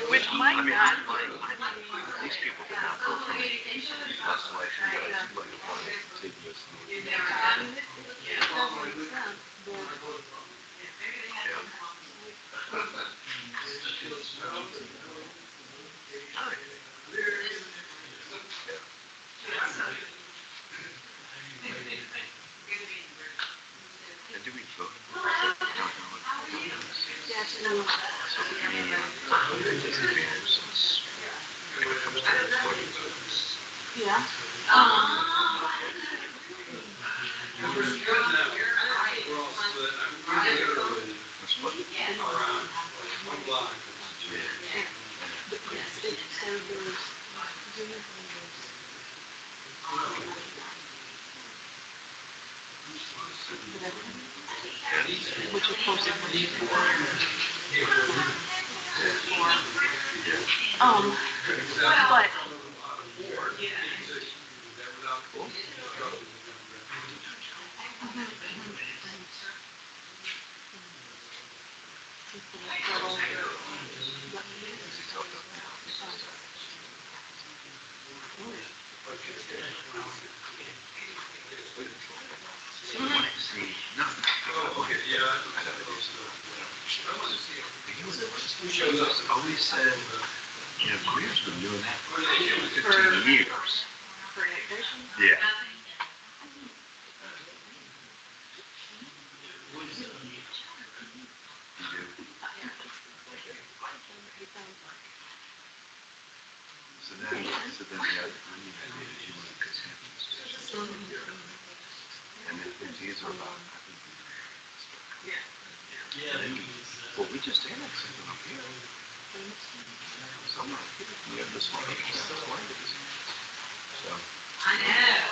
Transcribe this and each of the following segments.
Which might not. These people that have that's why and do we vote? Yeah. Which of course is what you but always said, Greer's been doing that for 15 years. Yeah. So then the other and these are about, well, we just had something up here. Somewhere up here. We have this one. So. I know.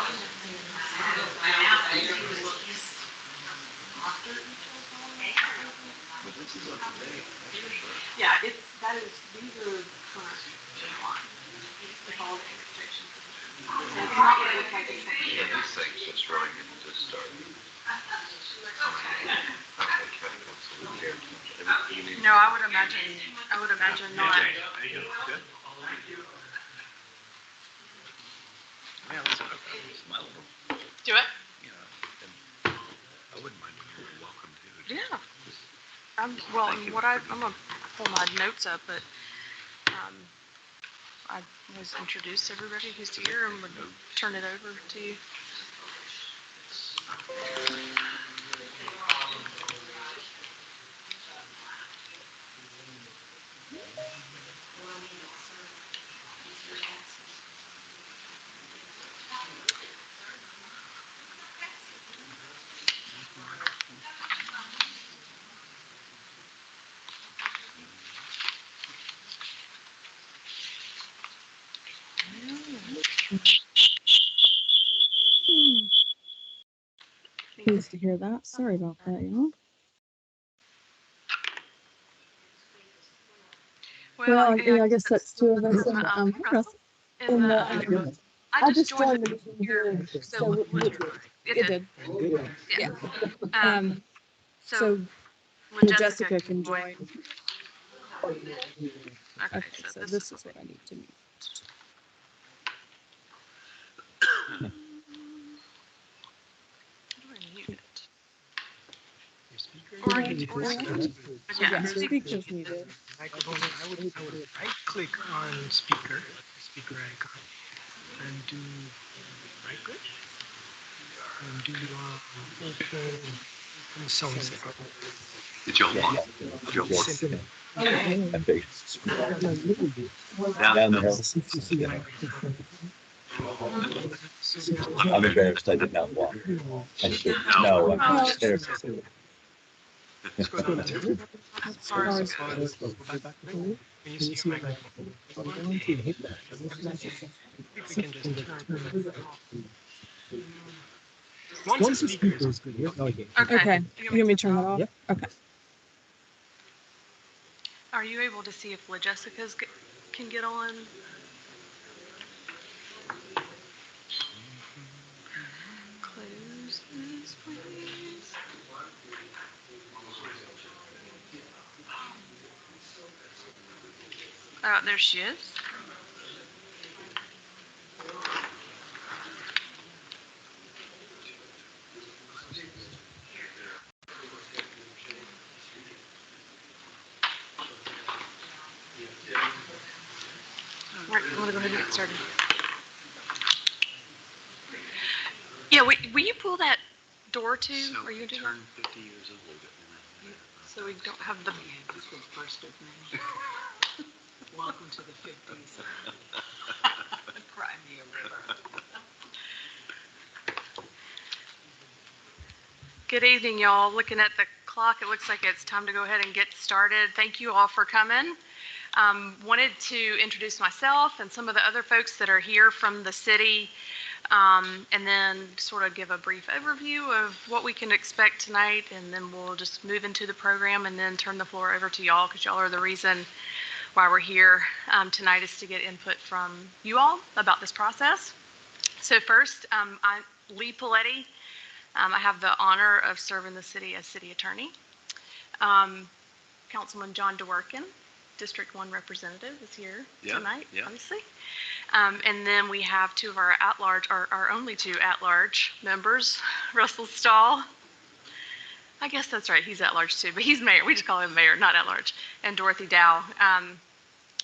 But this is up to date. Yeah, these are current. All the restrictions. It's not going to look like it's yeah, these things just really need to just start. No, I would imagine not. There you go. Good. Yeah, let's smile a little. Do it? Yeah. And I wouldn't mind when you were welcome to. Yeah. I'm gonna pull my notes up, but I always introduce everybody who's here and would turn it over to you. Pleased to hear that. Sorry about that, y'all. Well, I guess that's two of us in the. I just joined the meeting here, so it did. Yeah. So Jessica can join. Okay, so this is what I need to mute. Yeah, speakers muted. Microphone. I would right click on speaker icon, and do right click, and do open sound. Did y'all want? Did y'all want? Down there. I'm embarrassed I did not walk. I should. No, I'm upstairs. Sorry. When you see your microphone, if we can just turn it off. Once the speaker is good. Okay. You want me to turn that off? Yeah. Okay. Are you able to see if LaJessica's can get on? Close this, please. Oh, there she is. All right, I'm gonna go ahead and get started. Yeah, will you pull that door too? So Are you we gonna do turned 50 years old. that? So we don't have the. This was first of May. Welcome to the 50s. Crimea River. Good evening, y'all. Looking at the clock, it looks like it's time to go ahead and get started. Thank you all for coming. Wanted to introduce myself and some of the other folks that are here from the city, and then sort of give a brief overview of what we can expect tonight, and then we'll just move into the program and then turn the floor over to y'all, because y'all are the reason why we're here tonight, is to get input from you all about this process. So first, I'm Lee Paletti. I have the honor of serving the city as city attorney. Councilman John DeWorkin, District 1 representative, is here tonight, obviously. And then we have two of our at-large, our only two at-large members, Russell Stahl. I guess that's right, he's at-large too, but he's mayor. We just call him mayor, not at-large. And Dorothy Dow,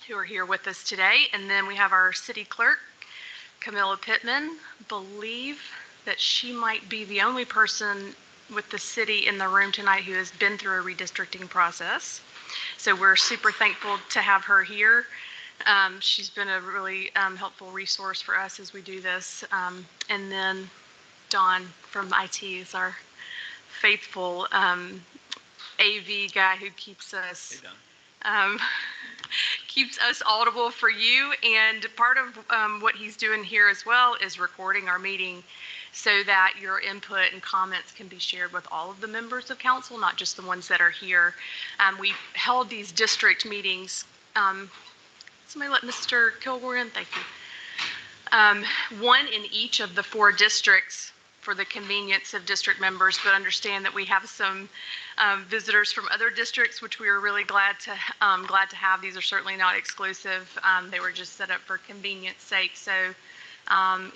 who are here with us today. And then we have our city clerk, Camilla Pittman. Believe that she might be the only person with the city in the room tonight who has been through a redistricting process. So we're super thankful to have her here. She's been a really helpful resource for us as we do this. And then Don from IT is our faithful AV guy who keeps us keeps us audible for you. And part of what he's doing here as well is recording our meeting, so that your input and comments can be shared with all of the members of council, not just the ones that are here. We held these district meetings. Somebody let Mr. Kilgore in, thank you. One in each of the 4 districts for the convenience of district members, but understand that we have some visitors from other districts, which we are really glad to have. These are certainly not exclusive. They were just set up for convenience sake. So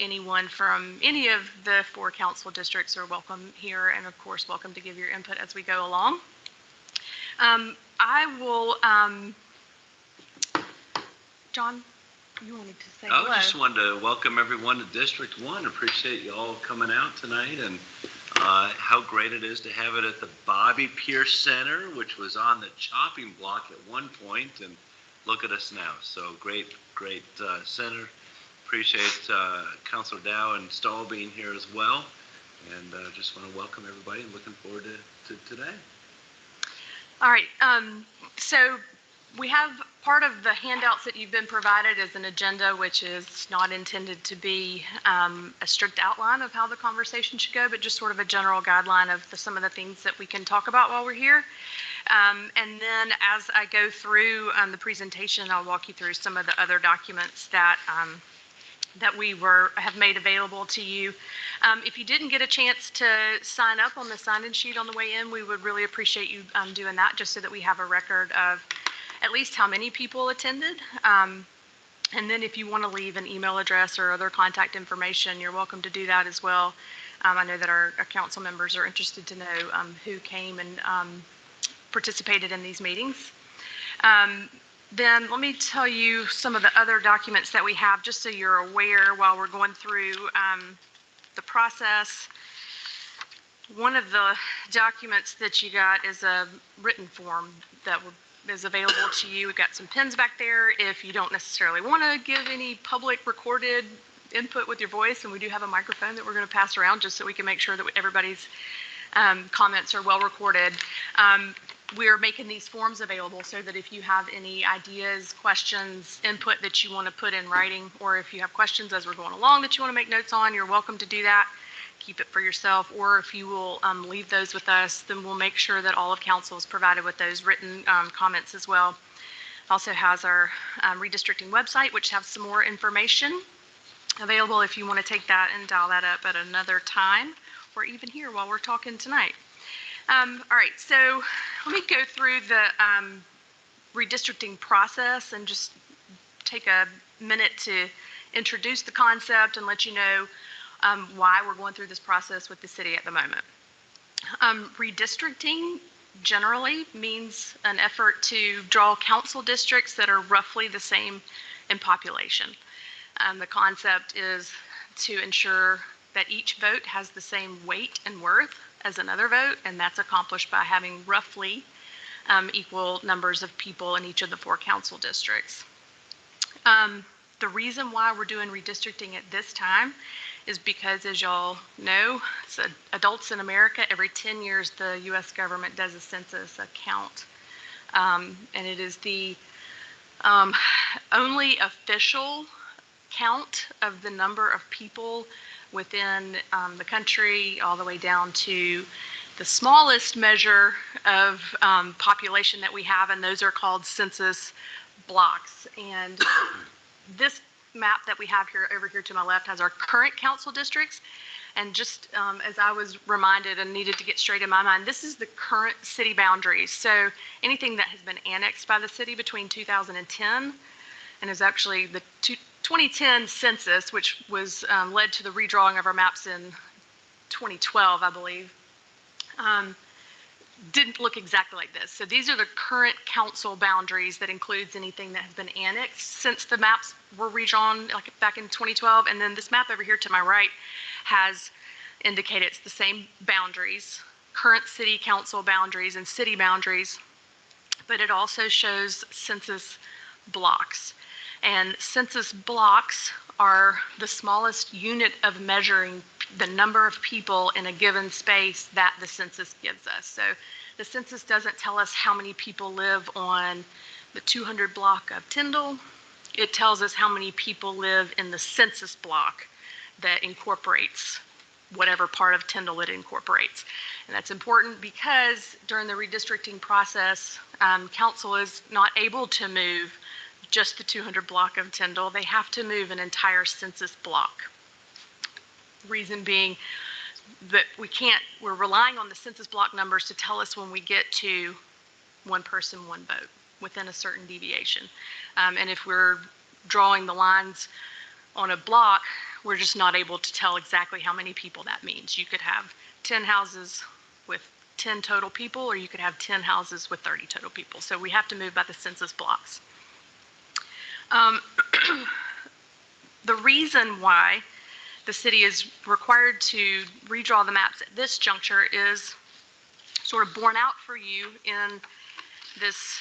anyone from any of the 4 council districts are welcome here, and of course welcome to give your input as we go along. I will, John, you wanted to say hello. I just wanted to welcome everyone to District 1. Appreciate you all coming out tonight, and how great it is to have it at the Bobby Pierce Center, which was on the chopping block at one point, and look at us now. So great center. Appreciate Councilor Dow and Stahl being here as well, and just want to welcome everybody and looking forward to today. All right, so we have part of the handouts that you've been provided as an agenda, which is not intended to be a strict outline of how the conversation should go, but just sort of a general guideline of some of the things that we can talk about while we're here. And then as I go through the presentation, I'll walk you through some of the other documents that that we have made available to you. If you didn't get a chance to sign up on the sign-in sheet on the way in, we would really appreciate you doing that, just so that we have a record of at least how many people attended. And then if you want to leave an email address or other contact information, you're welcome to do that as well. I know that our council members are interested to know who came and participated in these meetings. Then let me tell you some of the other documents that we have, just so you're aware while we're going through the process. One of the documents that you got is a written form that is available to you. We've got some pens back there if you don't necessarily want to give any public recorded input with your voice, and we do have a microphone that we're going to pass around just so we can make sure that everybody's comments are well recorded. We're making these forms available so that if you have any ideas, questions, input that you want to put in writing, or if you have questions as we're going along that you want to make notes on, you're welcome to do that. keep it for yourself, or if you will leave those with us, then we'll make sure that all of council is provided with those written comments as well. Also has our redistricting website, which has some more information available if you want to take that and dial that up at another time, or even here while we're talking tonight. All right, so let me go through the redistricting process and just take a minute to introduce the concept and let you know why we're going through this process with the city at the moment. Redistricting generally means an effort to draw council districts that are roughly the same in population. The concept is to ensure that each vote has the same weight and worth as another vote, and that's accomplished by having roughly equal numbers of people in each of the 4 council districts. The reason why we're doing redistricting at this time is because, as y'all know, it's adults in America, every 10 years the U.S. government does a census, a count. And it is the only official count of the number of people within the country, all the way down to the smallest measure of population that we have, and those are called census blocks. And this map that we have here over here to my left has our current council districts. And just as I was reminded and needed to get straight in my mind, this is the current city boundaries. So anything that has been annexed by the city between 2010 and is actually the 2010 census, which was led to the redrawing of our maps in 2012, I believe, didn't look exactly like this. So these are the current council boundaries that includes anything that has been annexed since the maps were redrawn like back in 2012. And then this map over here to my right has indicated it's the same boundaries, current city council boundaries and city boundaries, but it also shows census blocks. And census blocks are the smallest unit of measuring the number of people in a given space that the census gives us. So the census doesn't tell us how many people live on the 200 block of Tyndall. It tells us how many people live in the census block that incorporates whatever part of Tyndall it incorporates. And that's important because during the redistricting process, council is not able to move just the 200 block of Tyndall. They have to move an entire census block. Reason being that we're relying on the census block numbers to tell us when we get to one person, one vote within a certain deviation. And if we're drawing the lines on a block, we're just not able to tell exactly how many people that means. You could have 10 houses with 10 total people, or you could have 10 houses with 30 total people. So we have to move by the census blocks. The reason why the city is required to redraw the maps at this juncture is sort of borne out for you in these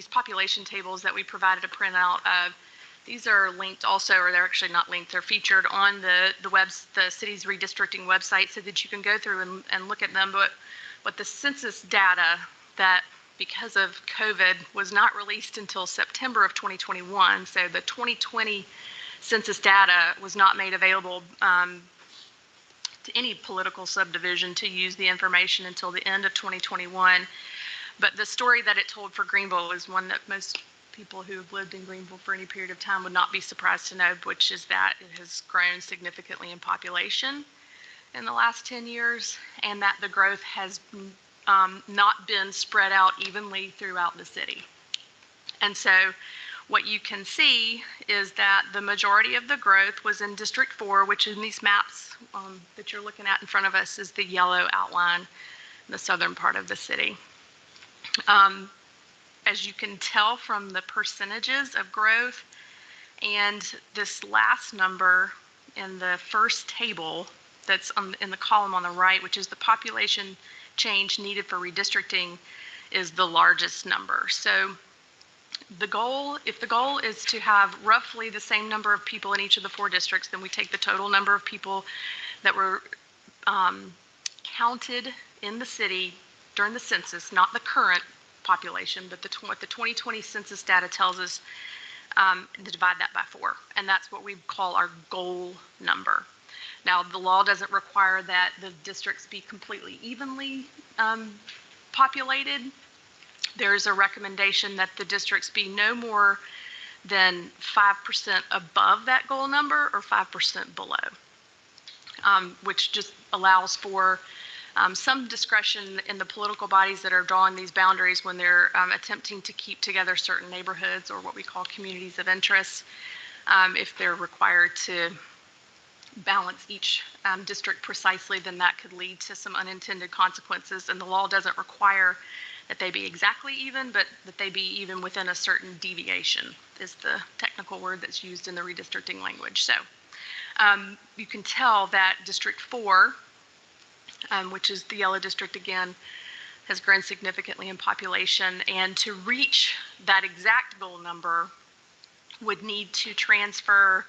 population tables that we provided a printout of. These are linked also, or they're actually not linked, they're featured on the city's redistricting website so that you can go through and look at them. But the census data that, because of COVID, was not released until September of 2021. So the 2020 census data was not made available to any political subdivision to use the information until the end of 2021. But the story that it told for Greenville is one that most people who have lived in Greenville for any period of time would not be surprised to know, which is that it has grown significantly in population in the last 10 years, and that the growth has not been spread out evenly throughout the city. And so what you can see is that the majority of the growth was in District 4, which in these maps that you're looking at in front of us is the yellow outline, the southern part of the city. As you can tell from the percentages of growth and this last number in the first table that's in the column on the right, which is the population change needed for redistricting, is the largest number. So if the goal is to have roughly the same number of people in each of the 4 districts, then we take the total number of people that were counted in the city during the census, not the current population, but what the 2020 census data tells us, to divide that by 4. And that's what we call our goal number. Now, the law doesn't require that the districts be completely evenly populated. There's a recommendation that the districts be no more than 5% above that goal number or 5% below, which just allows for some discretion in the political bodies that are drawing these boundaries when they're attempting to keep together certain neighborhoods or what we call communities of interest, if they're required to balance each district precisely, then that could lead to some unintended consequences. And the law doesn't require that they be exactly even, but that they be even within a certain deviation is the technical word that's used in the redistricting language. So you can tell that District 4, which is the yellow district again, has grown significantly in population. And to reach that exact goal number would need to transfer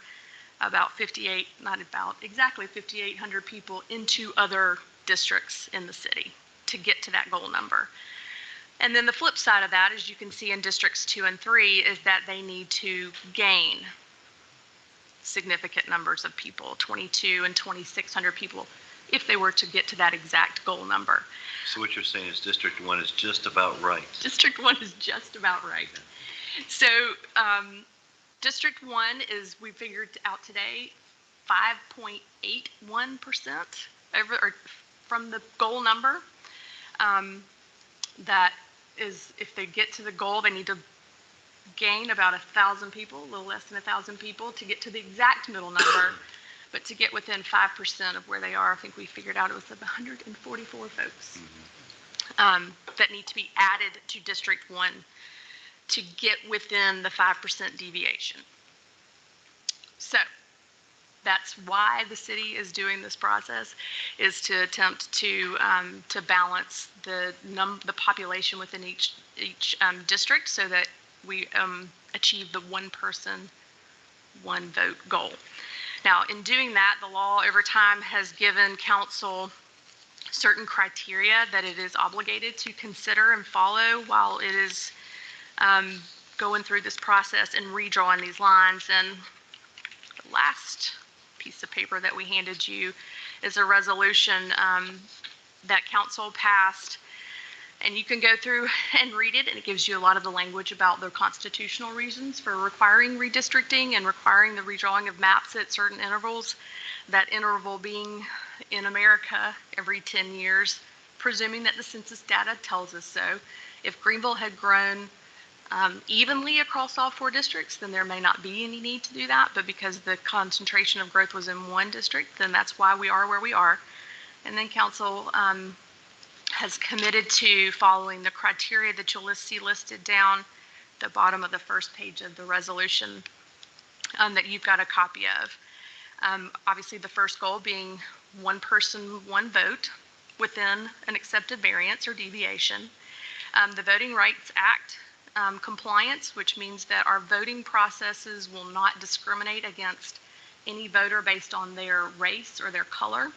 exactly 5,800 people into other districts in the city to get to that goal number. And then the flip side of that, as you can see in districts 2 and 3, is that they need to gain significant numbers of people, 2,200 and 2,600 people, if they were to get to that exact goal number. So what you're saying is District 1 is just about right. District 1 is just about right. So District 1 is, we figured out today, 5.81% from the goal number. That is, if they get to the goal, they need to gain about 1,000 people, a little less than 1,000 people, to get to the exact middle number. But to get within 5% of where they are, I think we figured out it was 144 folks that need to be added to District 1 to get within the 5% deviation. So that's why the city is doing this process, is to attempt to balance the population within each district so that we achieve the one person, one vote goal. Now, in doing that, the law over time has given council certain criteria that it is obligated to consider and follow while it is going through this process and redrawing these lines. And the last piece of paper that we handed you is a resolution that council passed. And you can go through and read it, and it gives you a lot of the language about their constitutional reasons for requiring redistricting and requiring the redrawing of maps at certain intervals. That interval being in America every 10 years, presuming that the census data tells us so. If Greenville had grown evenly across all 4 districts, then there may not be any need to do that. But because the concentration of growth was in one district, then that's why we are where we are. And then council has committed to following the criteria that you'll see listed down the bottom of the first page of the resolution that you've got a copy of. Obviously, the first goal being one person, one vote within an accepted variance or deviation. The Voting Rights Act compliance, which means that our voting processes will not discriminate against any voter based on their race or their color.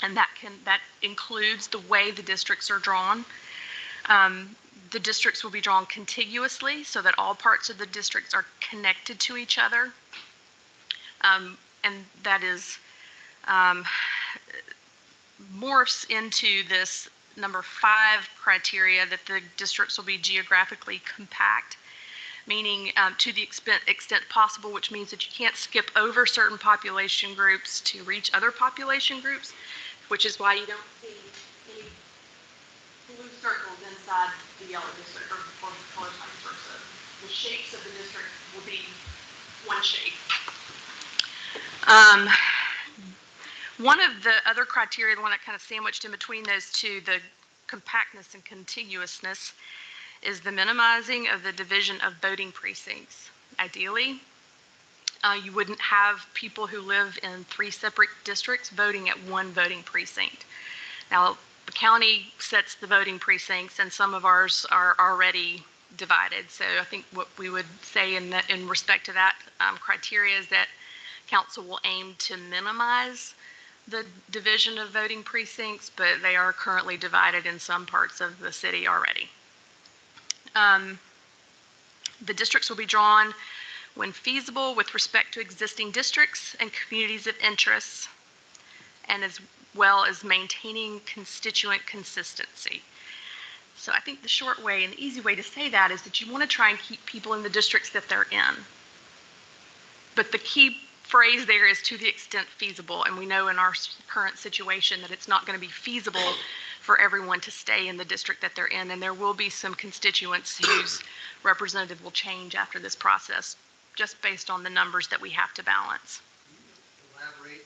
And that includes the way the districts are drawn. The districts will be drawn contiguously so that all parts of the districts are connected to each other. And that is morphs into this number 5 criteria that the districts will be geographically compact, meaning to the extent possible, which means that you can't skip over certain population groups to reach other population groups, which is why you don't see any blue circles inside the yellow district or color vice versa. The shapes of the district will be one shape. One of the other criteria, the one that kind of sandwiched in between those two, the compactness and contiguousness, is the minimizing of the division of voting precincts. Ideally, you wouldn't have people who live in 3 separate districts voting at one voting precinct. Now, the county sets the voting precincts, and some of ours are already divided. So I think what we would say in respect to that criteria is that council will aim to minimize the division of voting precincts, but they are currently divided in some parts of the city already. The districts will be drawn when feasible with respect to existing districts and communities of interest. and as well as maintaining constituent consistency. So I think the short way and the easy way to say that is that you want to try and keep people in the districts that they're in. But the key phrase there is to the extent feasible, and we know in our current situation that it's not going to be feasible for everyone to stay in the district that they're in, and there will be some constituents whose representative will change after this process, just based on the numbers that we have to balance. Elaborate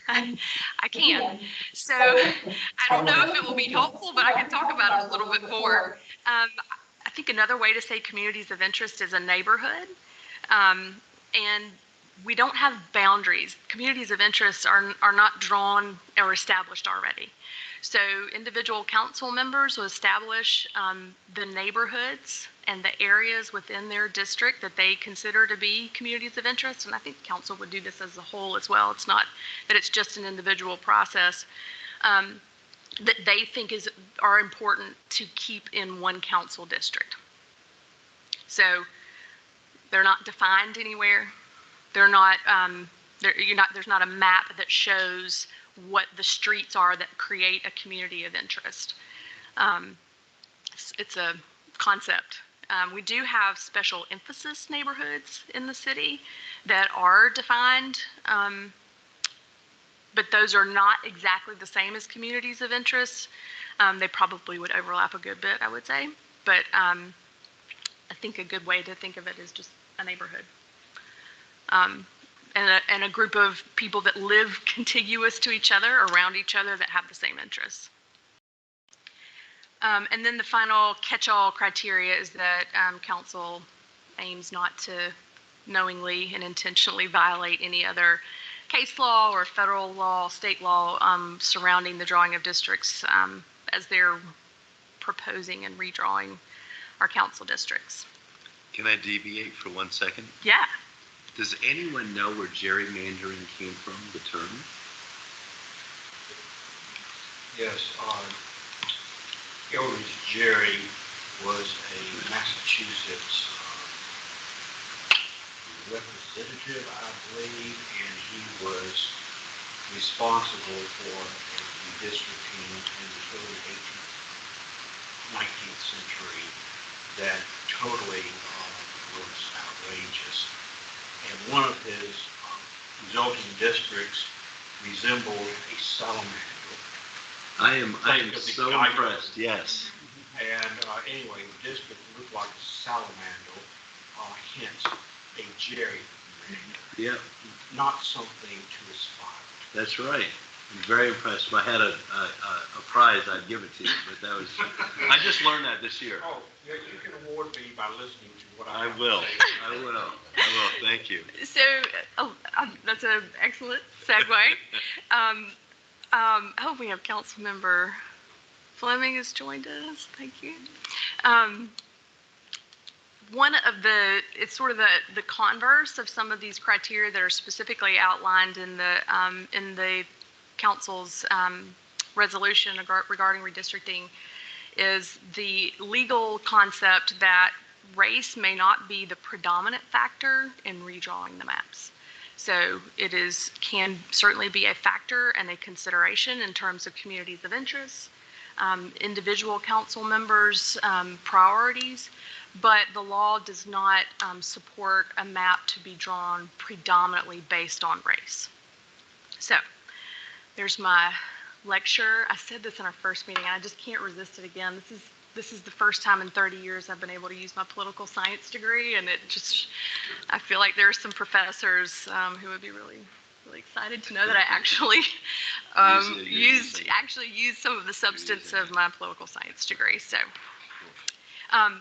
I can. So I don't know if it will be helpful, but I can talk about it a little bit more. I think another way to say communities of interest is a neighborhood. And we don't have boundaries. Communities of interest are not drawn or established already. So individual council members will establish the neighborhoods and the areas within their district that they consider to be communities of interest. And I think council would do this as a whole as well. It's not that it's just an individual process that they think are important to keep in one council district. So they're not defined anywhere. They're not, there's not a map that shows what the streets are that create a community of interest. It's a concept. We do have special emphasis neighborhoods in the city that are defined, but those are not exactly the same as communities of interest. They probably would overlap a good bit, I would say, but I think a good way to think of it is just a neighborhood. And a group of people that live contiguous to each other, around each other, that have the same interests. And then the final catch-all criteria is that council aims not to knowingly and intentionally violate any other case law or federal law, state law surrounding the drawing of districts as they're proposing and redrawing our council districts. Can I deviate for 1 second? Yeah. Does anyone know where gerrymandering came from, the term? Yes, Elridge Jerry was a Massachusetts representative, I believe, and he was responsible for redistricting in the early 19th century that totally was outrageous. And one of his resulting districts resembled a salamander. I am so impressed, yes. And anyway, the district looked like a salamander, hence a gerrymander. Yep. Not something to aspire to. That's right. I'm very impressed. If I had a prize, I'd give it to you, but that was, I just learned that this year. Oh, yeah, you can award me by listening to what I have will. to say. I will. Thank you. So that's an excellent segue. Oh, we have Councilmember Fleming has joined us. Thank you. One of it's sort of the converse of some of these criteria that are specifically outlined in the council's resolution regarding redistricting is the legal concept that race may not be the predominant factor in redrawing the maps. So it can certainly be a factor and a consideration in terms of communities of interest, individual council members' priorities, but the law does not support a map to be drawn predominantly based on race. So there's my lecture. I said this in our first meeting, and I just can't resist it again. This is the first time in 30 years I've been able to use my political science degree, and I feel like there are some professors who would be really, really excited to know that I actually used some of the substance of my political science degree. So,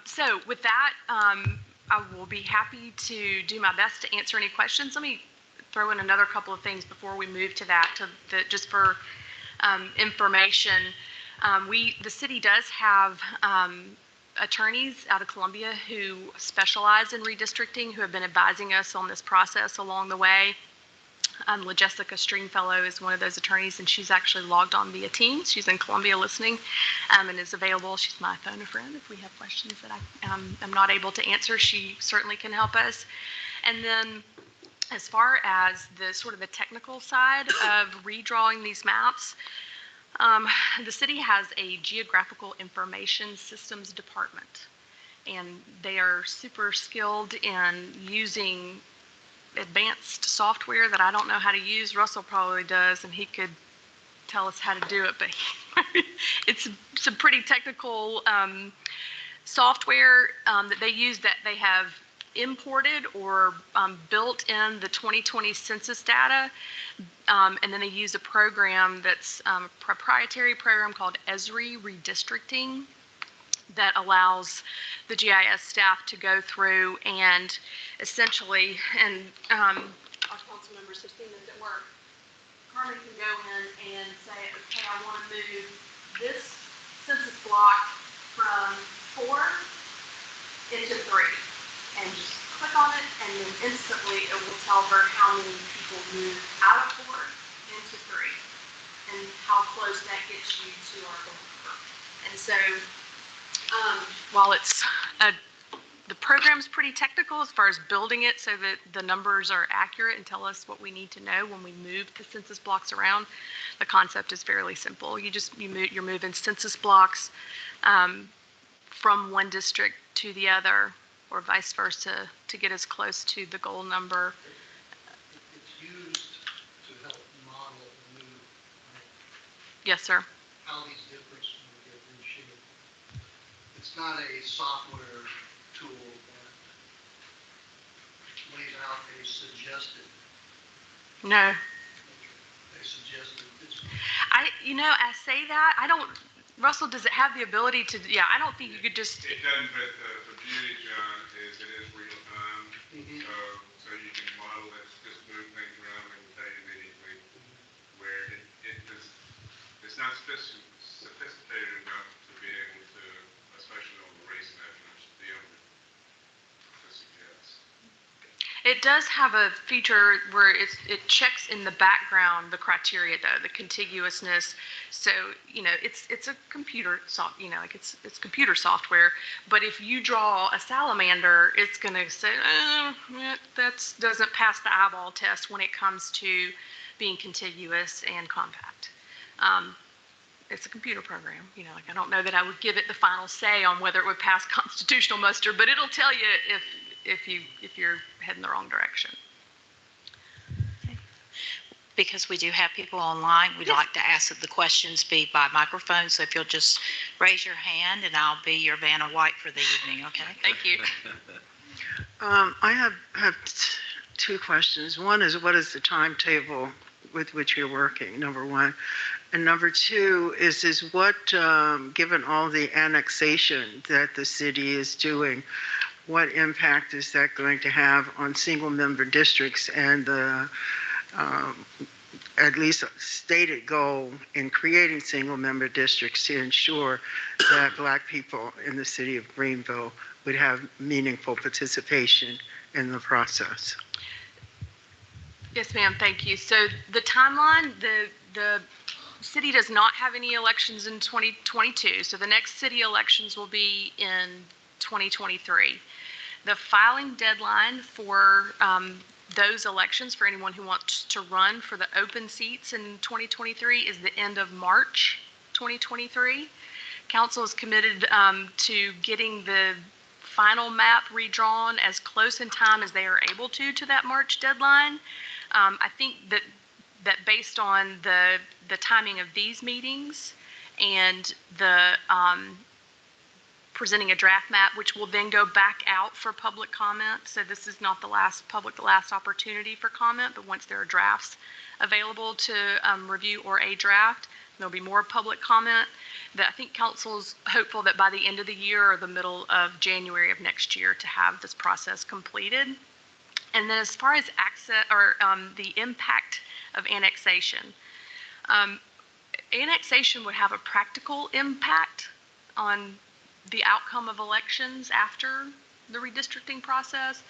so with that, I will be happy to do my best to answer any questions. Let me throw in another couple of things before we move to that, just for information. The city does have attorneys out of Columbia who specialize in redistricting, who have been advising us on this process along the way. LaJessica Stringfellow is one of those attorneys, and she's actually logged on via Teams. She's in Columbia listening and is available. She's my phone a friend. If we have questions that I'm not able to answer, she certainly can help us. And then As far as the sort of the technical side of redrawing these maps, the city has a geographical information systems department, and they are super skilled in using advanced software that I don't know how to use. Russell probably does, and he could tell us how to do it, but it's some pretty technical software that they use that they have imported or built in the 2020 census data, and then they use a program that's a proprietary program called Esri Redistricting that allows the GIS staff to go through and essentially, and our council members have seen this at work, Carmen can go in and say, okay, I want to move this census block from 4 into 3, and just click on it, and then instantly it will tell her how many people move out of 4 into 3, and how close that gets you to our goal number. And so, while it's the program's pretty technical as far as building it so that the numbers are accurate and tell us what we need to know when we move the census blocks around, the concept is fairly simple. You're moving census blocks from one district to the other, or vice versa, to get as close to the goal number. It's used to help model and move, right? Yes, sir. How these differences will get reshaped. It's not a software tool that lays out a suggested. No. A suggested. I say that, I don't, Russell, does it have the ability to, yeah, I don't think you could just. It doesn't, but the beauty, John, is it is real time. So you can model it, just move things around and tell you immediately where it's not sophisticated enough to be able to, especially on the race measures, be able to suggest. It does have a feature where it checks in the background the criteria, though, the contiguousness. So, it's a computer it's computer software. But if you draw a salamander, it's going to say, that doesn't pass the eyeball test when it comes to being contiguous and compact. It's a computer program. I don't know that I would give it the final say on whether it would pass constitutional muster, but it'll tell you if you're heading the wrong direction. Because we do have people online, we'd like to ask that the questions be by microphone. So if you'll just raise your hand, and I'll be your Vanna White for the evening, okay? Thank you. I have two questions. One is, what is the timetable with which you're working, number one? And number two is what, given all the annexation that the city is doing, what impact is that going to have on single-member districts and the at least a stated goal in creating single-member districts to ensure that Black people in the city of Greenville would have meaningful participation in the process? Yes, ma'am. Thank you. So the timeline, the city does not have any elections in 2022. So the next city elections will be in 2023. The filing deadline for those elections, for anyone who wants to run for the open seats in 2023, is the end of March 2023. Council is committed to getting the final map redrawn as close in time as they are able to that March deadline. I think that based on the timing of these meetings and the presenting a draft map, which will then go back out for public comment. So this is not the last opportunity for comment, but once there are drafts available to review, or a draft, there'll be more public comment. That I think council's hopeful that by the end of the year or the middle of January of next year to have this process completed. And then as far as access or the impact of annexation, annexation would have a practical impact on the outcome of elections after the redistricting process,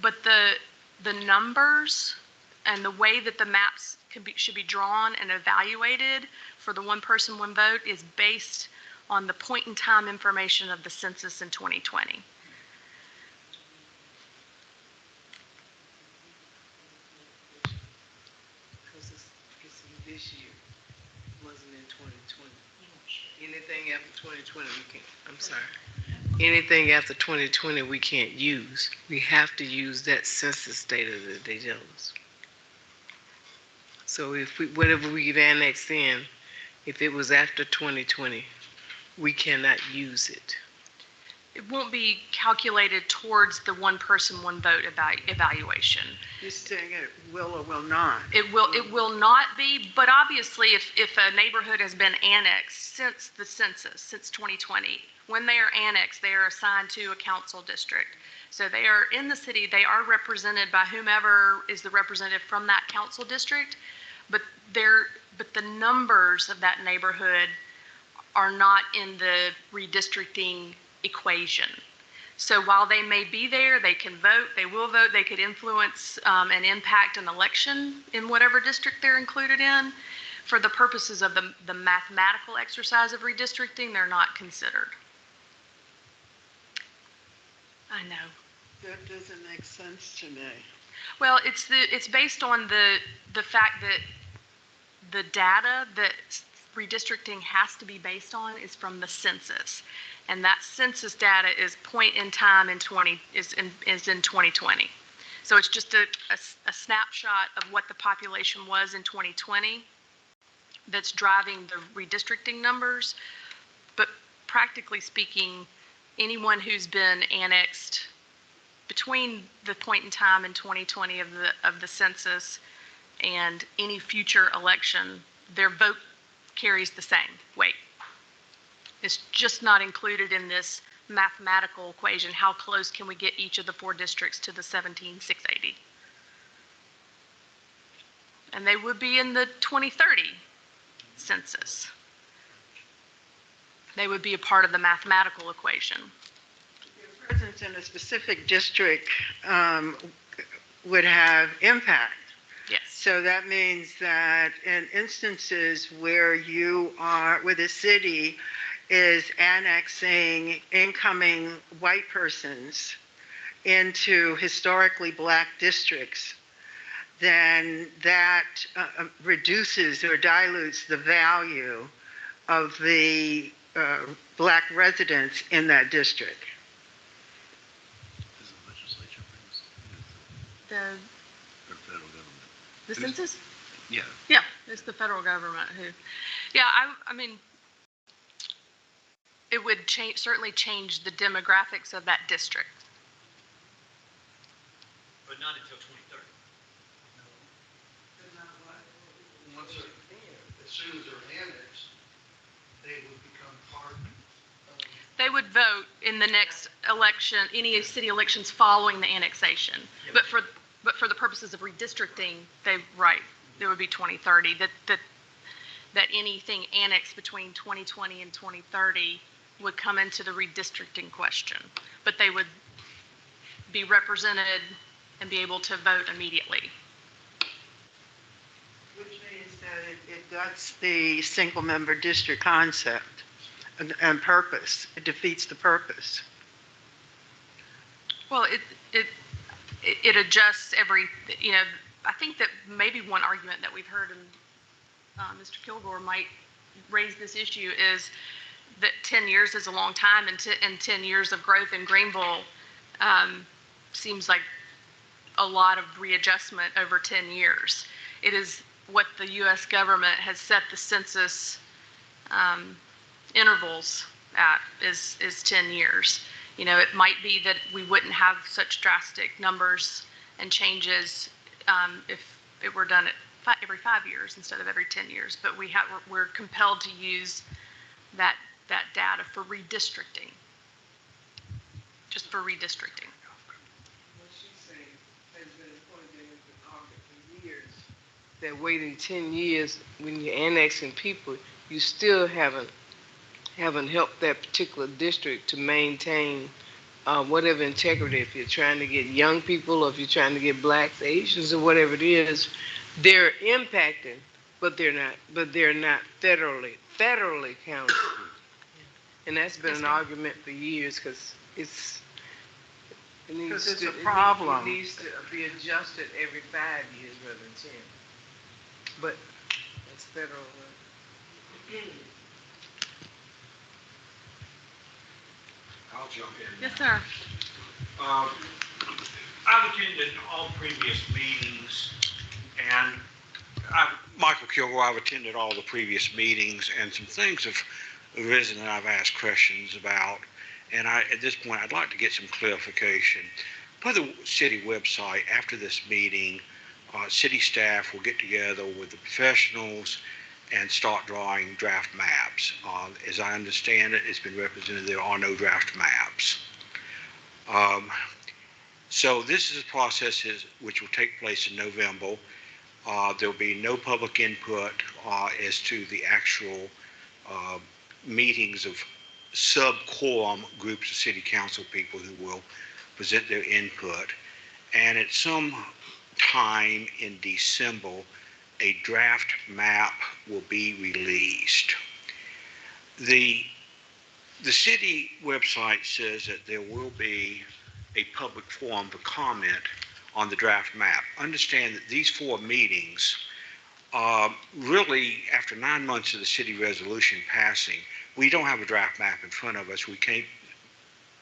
but the numbers and the way that the maps should be drawn and evaluated for the one person, one vote is based on the point in time information of the census in 2020. this year, wasn't in 2020. Anything after 2020, we can't, I'm sorry. Anything after 2020, we can't use. We have to use that census data that they tell us. So if we, whatever we get annexed in, if it was after 2020, we cannot use it. It won't be calculated towards the one person, one vote evaluation. You're saying it will or will not? It will not be, but obviously if a neighborhood has been annexed since the census, since 2020, when they are annexed, they are assigned to a council district. So they are in the city, they are represented by whomever is the representative from that council district, but the numbers of that neighborhood are not in the redistricting equation. So while they may be there, they can vote, they will vote, they could influence and impact an election in whatever district they're included in. For the purposes of the mathematical exercise of redistricting, they're not considered. I know. That doesn't make sense to me. Well, it's based on the fact that the data that redistricting has to be based on is from the census, and that census data is point in time in 2020. So it's just a snapshot of what the population was in 2020 that's driving the redistricting numbers. But practically speaking, anyone who's been annexed between the point in time in 2020 of the census and any future election, their vote carries the same weight. It's just not included in this mathematical equation. How close can we get each of the 4 districts to the 17,680? And they would be in the 2030 census. They would be a part of the mathematical equation. Your presence in a specific district would have impact. Yes. So that means that in instances where where the city is annexing incoming white persons into historically black districts, then that reduces or dilutes the value of the black residents in that district. Does the legislature bring The or federal government? The census? Yeah. Yeah, it's the federal government who, yeah, I mean, it would certainly change the demographics of that district. But not until 2030. Once as soon as they're annexed, they would become part of. They would vote in the next election, any city elections following the annexation. Yeah, But for the purposes of redistricting, there would be 2030. That anything annexed between 2020 and 2030 would come into the redistricting question. But they would be represented and be able to vote immediately. Which means that it guts the single member district concept and purpose. It defeats the purpose. Well, it adjusts every, I think that maybe one argument that we've heard, and Mr. Kilgore might raise this issue, is that 10 years is a long time, and 10 years of growth in Greenville seems like a lot of readjustment over 10 years. It is what the U.S. government has set the census intervals at is 10 years. It might be that we wouldn't have such drastic numbers and changes if it were done at every 5 years instead of every 10 years. But we're compelled to use that data for redistricting, just for redistricting. What she's saying has been pointed into Congress for years. That waiting 10 years when you're annexing people, you still haven't helped that particular district to maintain whatever integrity. If you're trying to get young people, or if you're trying to get blacks, Asians, or whatever it is, they're impacted, but they're not federally counted. And that's been an argument for years because it's a problem. It needs to be adjusted every 5 years rather than 10. But federal. I'll jump in. Yes, sir. I've attended all previous meetings, and Michael Kilgore, I've attended all the previous meetings, and some things have arisen that I've asked questions about, and at this point, I'd like to get some clarification. For the city website, after this meeting, city staff will get together with the professionals and start drawing draft maps. As I understand it, it's been represented there are no draft maps. So this is a process which will take place in November. There'll be no public input as to the actual meetings of sub-quorum groups of city council people who will present their input. And at some time in December, a draft map will be released. The city website says that there will be a public forum for comment on the draft map. Understand that these 4 meetings, really after 9 months of the city resolution passing, we don't have a draft map in front of us. We can't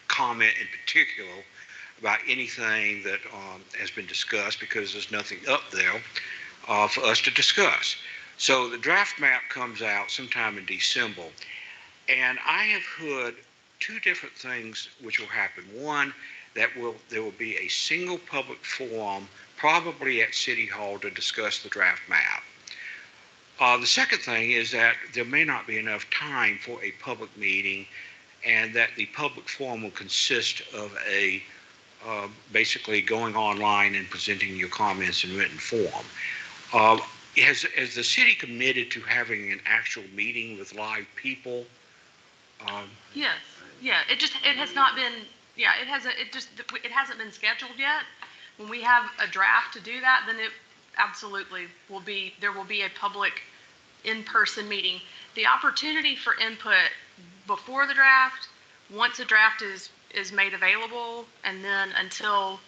comment in particular about anything that has been discussed because there's nothing up there for us to discuss. So the draft map comes out sometime in December, and I have heard 2 different things which will happen. One, that there will be a single public forum, probably at City Hall, to discuss the draft map. The second thing is that there may not be enough time for a public meeting, and that the public forum will consist of basically going online and presenting your comments in written form. Has the city committed to having an actual meeting with live people? Yes. Yeah. It has not been. Yeah. It hasn't been scheduled yet. When we have a draft to do that, then it absolutely will be. There will be a public in-person meeting. The opportunity for input before the draft, once a draft is made available, and then until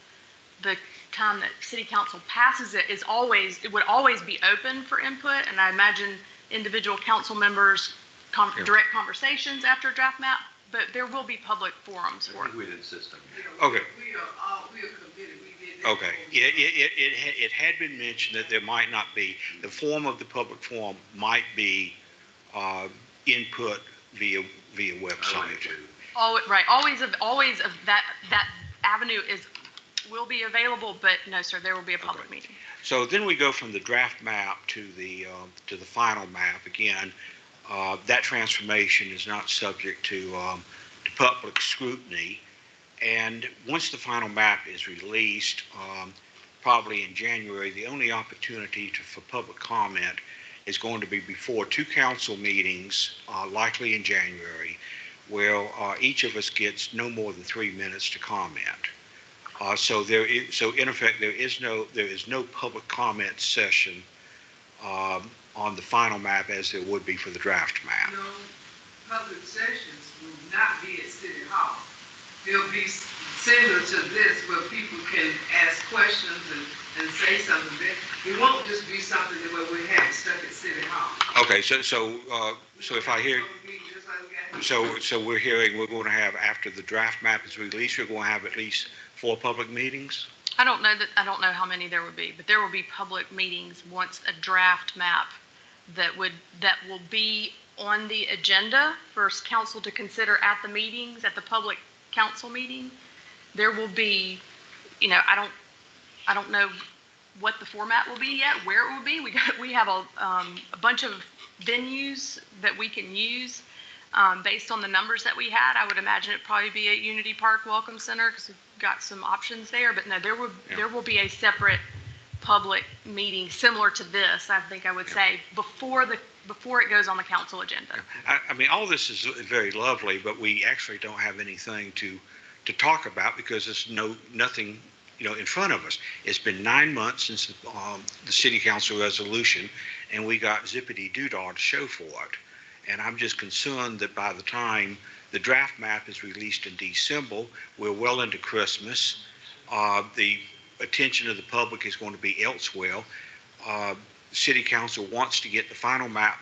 the time that city council passes it, it would always be open for input. And I imagine individual council members direct conversations after a draft map, but there will be public forums for it. We'd insist on Yeah, that. we are committed. We did that. Okay. It had been mentioned that there might not be, the form of the public forum might be input via website. Right. Always of that avenue will be available, but no, sir, there will be a public meeting. So then we go from the draft map to the final map. Again, that transformation is not subject to public scrutiny. And once the final map is released, probably in January, the only opportunity for public comment is going to be before 2 council meetings, likely in January, where each of us gets no more than 3 minutes to comment. So in effect, there is no public comment session on the final map as there would be for the draft map. No, public sessions will not be at City Hall. They'll be similar to this, where people can ask questions and say something. It won't just be something where we have it stuck at City Hall. Okay, so if I hear, so we're hearing we're going to have, after the draft map is released, we're going to have at least 4 public meetings? I don't know how many there would be, but there will be public meetings once a draft map that will be on the agenda for council to consider at the meetings, at the public council meeting. There will be, I don't know what the format will be yet, where it will be. We have a bunch of venues that we can use based on the numbers that we had. I would imagine it'd probably be at Unity Park Welcome Center because we've got some options there. But no, there will be a separate public meeting similar to this, I think I would say, before it goes on the council agenda. I mean, all this is very lovely, but we actually don't have anything to talk about because there's nothing in front of us. It's been 9 months since the city council resolution, and we got zippity-doo-dah to show for it. And I'm just concerned that by the time the draft map is released in December, we're well into Christmas. The attention of the public is going to be elsewhere. City Council wants to get the final map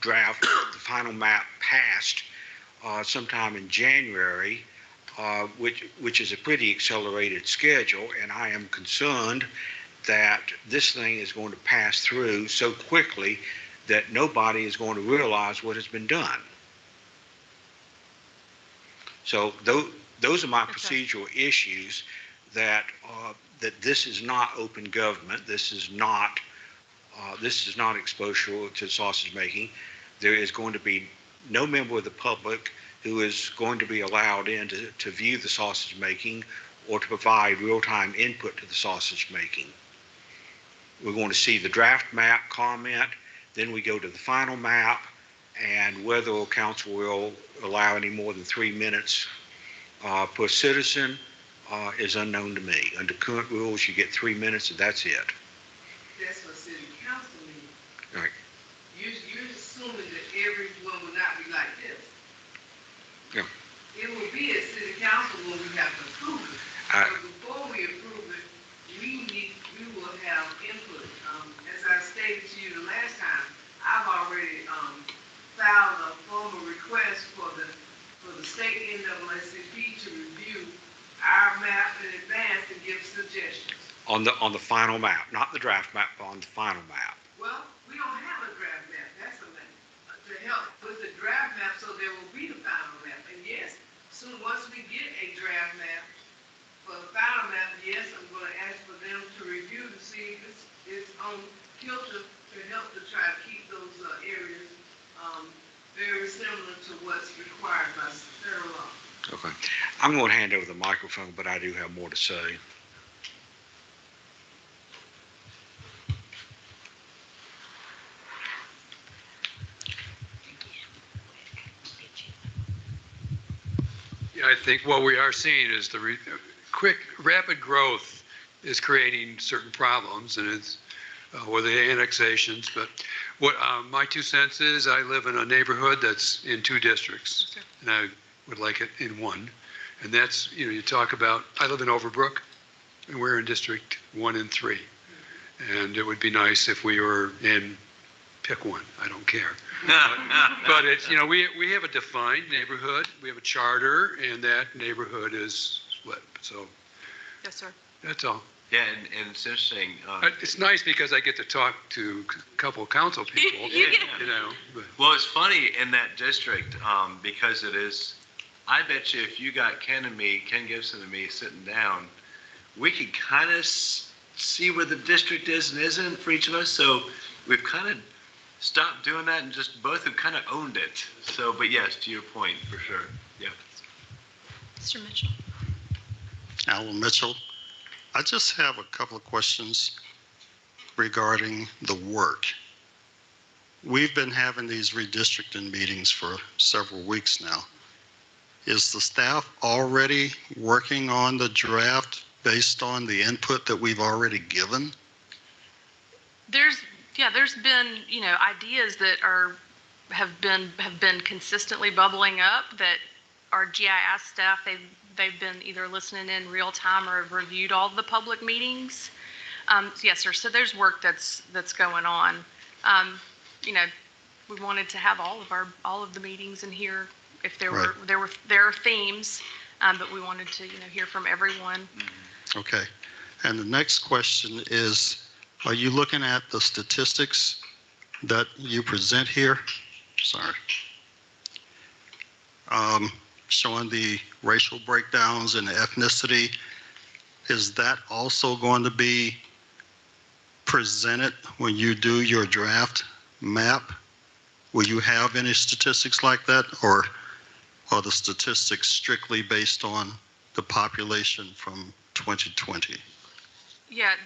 draft, the final map passed sometime in January, which is a pretty accelerated schedule, and I am concerned that this thing is going to pass through so quickly that nobody is going to realize what has been done. So those are my procedural issues, that this is not open government. This is not exposure to sausage making. There is going to be no member of the public who is going to be allowed in to view the sausage making or to provide real-time input to the sausage making. We're going to see the draft map comment, then we go to the final map, and whether council will allow any more than 3 minutes per citizen is unknown to me. Under current rules, you get 3 minutes and that's it. That's for city council meeting. Right. You're assuming that everyone will not be like this. Yeah. It will be at city council when we have to approve it. But before we approve it, we will have input. As I stated to you the last time, I've already filed a formal request for the state NAACP to review our map in advance and give suggestions. On the final map, not the draft map, but on the final map. Well, we don't have a draft map. That's a map to help with the draft map, so there will be the final map. And yes, soon once we get a draft map for the final map, yes, I'm going to ask for them to review to see if it's on kilter to help to try to keep those areas very similar to what's required by federal law. Okay. I'm going to hand over the microphone, but I do have more to say. Yeah, I think what we are seeing is the rapid growth is creating certain problems, and it's with the annexations. But what my 2 cents is, I live in a neighborhood that's in 2 districts, and I would like it in 1. And that's, you talk about, I live in Overbrook, and we're in District 1 and 3. And it would be nice if we were in, pick one, I don't care. But it's, we have a defined neighborhood, we have a charter, and that neighborhood is split. So Yes, sir. that's all. Yeah, and it's interesting. It's nice because I get to talk to a couple of council people, but. Well, it's funny in that district because it is, I bet you if you got Ken Gibson and me sitting down, we could kind of see where the district is and isn't for each of us. So we've kind of stopped doing that and just both have kind of owned it. So, but yes, to your point, for sure. Yeah. Mr. Mitchell. Alan Mitchell. I just have a couple of questions regarding the work. We've been having these redistricting meetings for several weeks now. Is the staff already working on the draft based on the input that we've already given? There's been, ideas that have been consistently bubbling up that our GIS staff, they've been either listening in real time or have reviewed all the public meetings. Yes, sir. So there's work that's going on. We wanted to have all of the meetings in here if there are themes, but we wanted to hear from everyone. Okay. And the next question is, are you looking at the statistics that you present here? Sorry. Showing the racial breakdowns and the ethnicity. Is that also going to be presented when you do your draft map? Will you have any statistics like that, or are the statistics strictly based on the population from 2020? Yeah,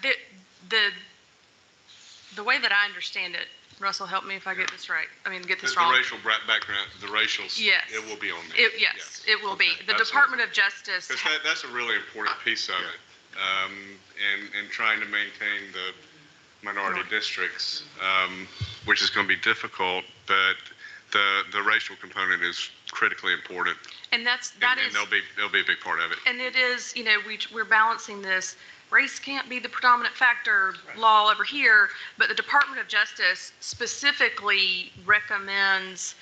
the way that I understand it, Russell, help me if I get this right. Get this wrong. The racial background, the racials, yes. It will be on there. Yes, it will be. The absolutely. Department of Justice. That's a really important piece of it, and trying to maintain the minority districts, which is going to be difficult, but the racial component is critically important. And they'll be a big part of it. And it is, we're balancing this race can't be the predominant factor law over here, but the Department of Justice specifically recommends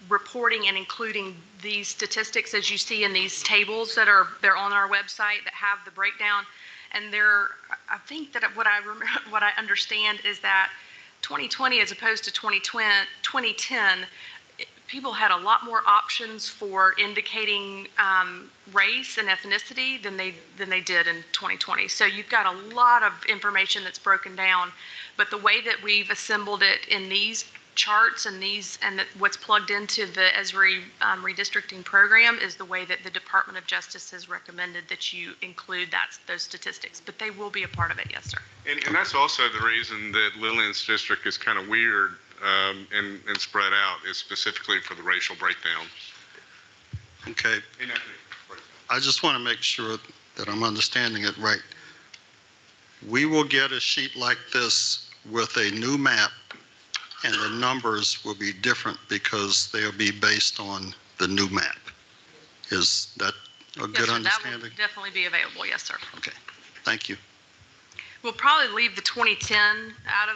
reporting and including these statistics as you see in these tables they're on our website that have the breakdown. And I think that what I understand is that 2020 as opposed to 2010, people had a lot more options for indicating race and ethnicity than they did in 2020. So you've got a lot of information that's broken down, but the way that we've assembled it in these charts and what's plugged into the ESRI redistricting program is the way that the Department of Justice has recommended that you include those statistics, but they will be a part of it, yes, sir. And that's also the reason that Lillian's district is kind of weird and spread out, is specifically for the racial breakdown. Okay. I just want to make sure that I'm understanding it right. We will get a sheet like this with a new map, and the numbers will be different because they'll be based on the new map. Is that a good understanding? That will definitely be available, yes, sir. Okay, thank you. We'll probably leave the 2010 out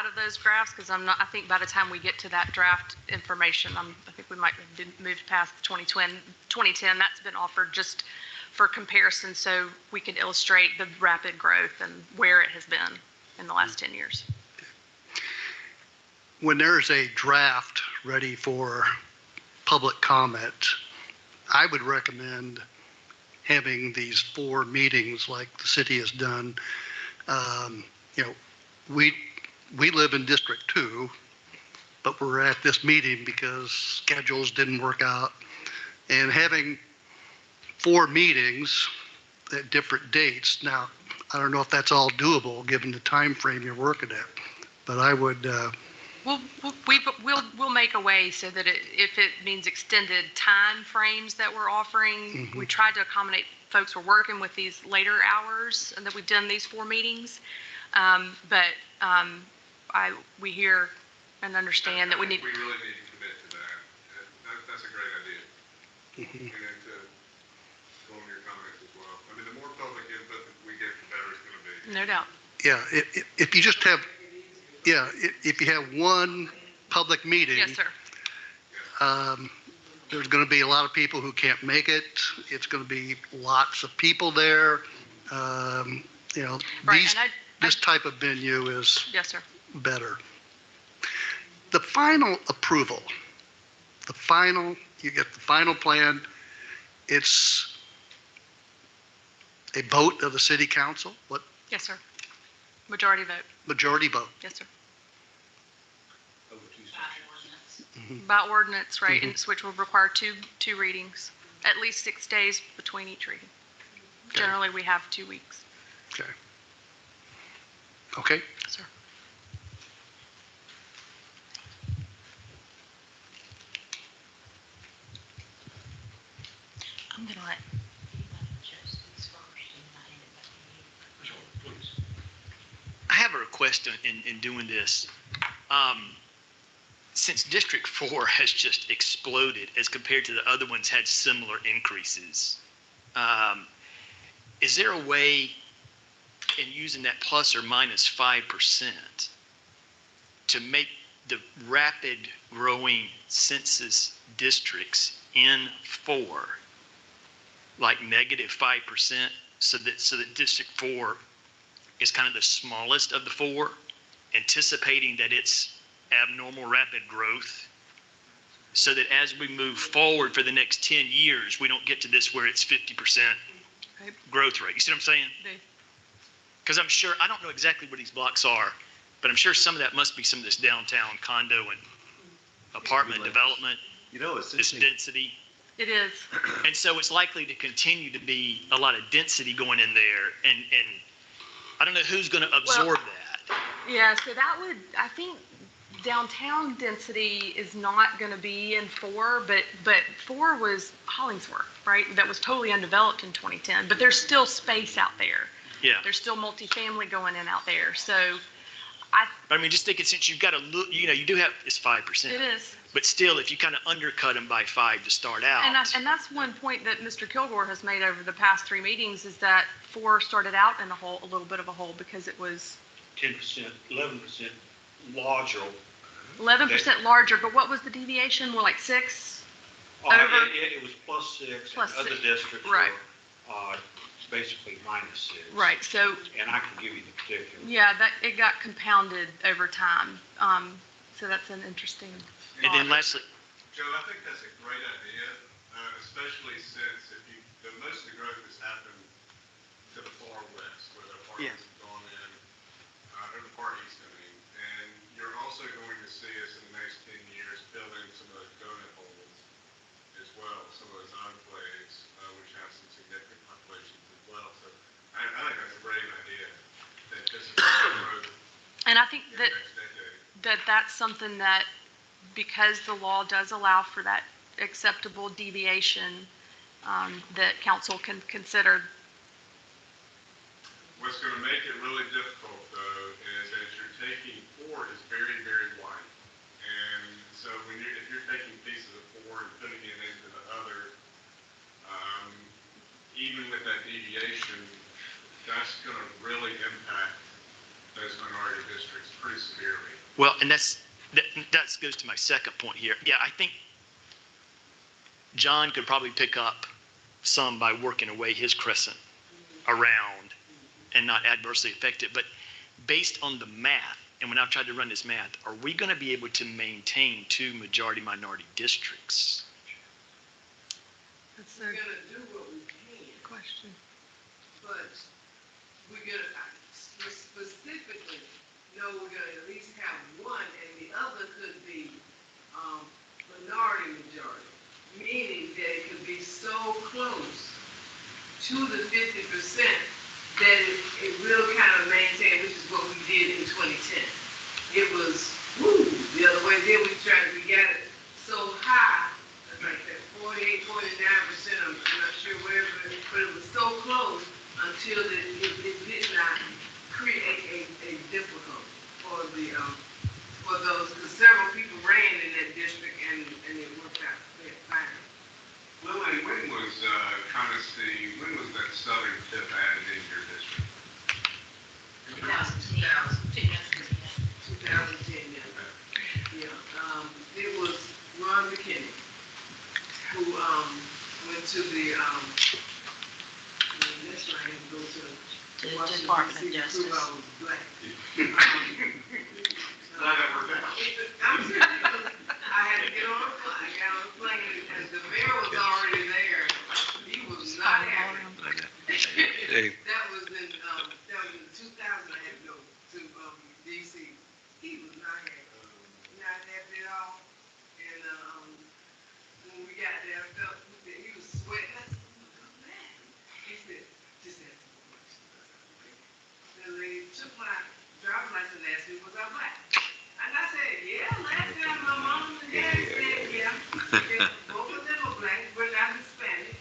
of those graphs because I think by the time we get to that draft information, I think we might have moved past the 2010. That's been offered just for comparison so we can illustrate the rapid growth and where it has been in the last 10 years. When there's a draft ready for public comment, I would recommend having these 4 meetings like the city has done. We live in District 2, but we're at this meeting because schedules didn't work out. And having 4 meetings at different dates. Now, I don't know if that's all doable given the time frame you're working at, but I would. We'll make a way so that if it means extended time frames that we're offering, we tried to accommodate folks who are working with these later hours and that we've done these 4 meetings. We hear and understand that we need. We really need to commit to that. That's a great idea. And then to go on your comments as well. I mean, the more public input that we get, the better it's going to be. No doubt. Yeah, if you just have. Yeah, if you have 1 public meeting. Yes, sir. There's going to be a lot of people who can't make it. It's going to be lots of people there. Right, this type of venue is yes, sir. Better. The final approval, you get the final plan. It's a vote of the city council. What? Yes, sir. Majority vote. Majority vote. Yes, sir. By ordinance, right, which will require two readings, at least 6 days between each reading. Okay. Generally, we have 2 weeks. Okay. Okay. Sir. I'm going to let I have a request in doing this. Since District 4 has just exploded as compared to the other ones had similar increases, is there a way in using that plus or minus 5% to make the rapid growing census districts in 4 like negative 5% so that District 4 is kind of the smallest of the 4, anticipating that it's abnormal rapid growth, so that as we move forward for the next 10 years, we don't get to this where it's 50% growth rate. You see what I'm saying? Because I'm sure, I don't know exactly what these blocks are, but I'm sure some of that must be some of this downtown condo and apartment development, this density. It is. And so it's likely to continue to be a lot of density going in there, and I don't know who's going to absorb that. Yeah, so that would, I think downtown density is not going to be in 4, but 4 was Hollingsworth, right? That was totally undeveloped in 2010, but there's still space out there. Yeah. There's still multifamily going in out there. So But I mean, just thinking since you've got to look, you do have, it's 5%. It is. But still, if you kind of undercut them by 5 to start out. And that's one point that Mr. Kilgore has made over the past 3 meetings is that 4 started out in a little bit of a hole because it was 10%, 11% larger. 11% larger, but what was the deviation? More like 6? It was +6, Plus and other 6, districts right. were basically -6. Right, so. And I can give you the particulars. Yeah, it got compounded over time. So that's an interesting. And then lastly. Joe, I think that's a great idea, especially since most of the growth has happened to the far west, where the apartments have gone in, or the far east, I mean. And you're also going to see us in the next 10 years building some of those donut holes as well, some of those enclaves, which have some significant populations as well. So I think that's a great idea. That this is growth. And I think that's something that, because the law does allow for that acceptable deviation, that council can consider. What's going to make it really difficult, though, is that you're taking 4 is very, very wide. And so if you're taking pieces of 4 and putting it into the other, even with that deviation, that's going to really impact those minority districts pretty severely. Well, and that goes to my second point here. Yeah, I think John could probably pick up some by working away his crescent around and not adversely affect it. But based on the math, and when I've tried to run this math, are we going to be able to maintain 2 majority-minority districts? We're going to do what we can. Question. But we're going to specifically know we're going to at least have one, and the other could be minority majority, meaning that it could be so close to the 50% that it will kind of maintain, which is what we did in 2010. It was the other way. Then we got it so high, like that 48, 49%. I'm not sure where, but it was so close until it did not create a difficulty for those, because several people ran in that district and it worked out fine. Lily, when was when was that southern tip added in your district? 2010, yeah. It was Ron McKinney who went to the that's right, go to The Department of Justice. I'm serious. I had to get on a plane. I got on a plane, and the mayor was already there. He was not happy. That was in 2000. I had to go to DC. He was not happy. Not happy at all. And when we got there, he was sweating. I said, "Come back." He said, "Just ask me questions." The lady took my driver's license and asked me, "Was I black?" And I said, "Yeah, last time my mom and dad said, yeah. Both of them are black, but not Hispanic,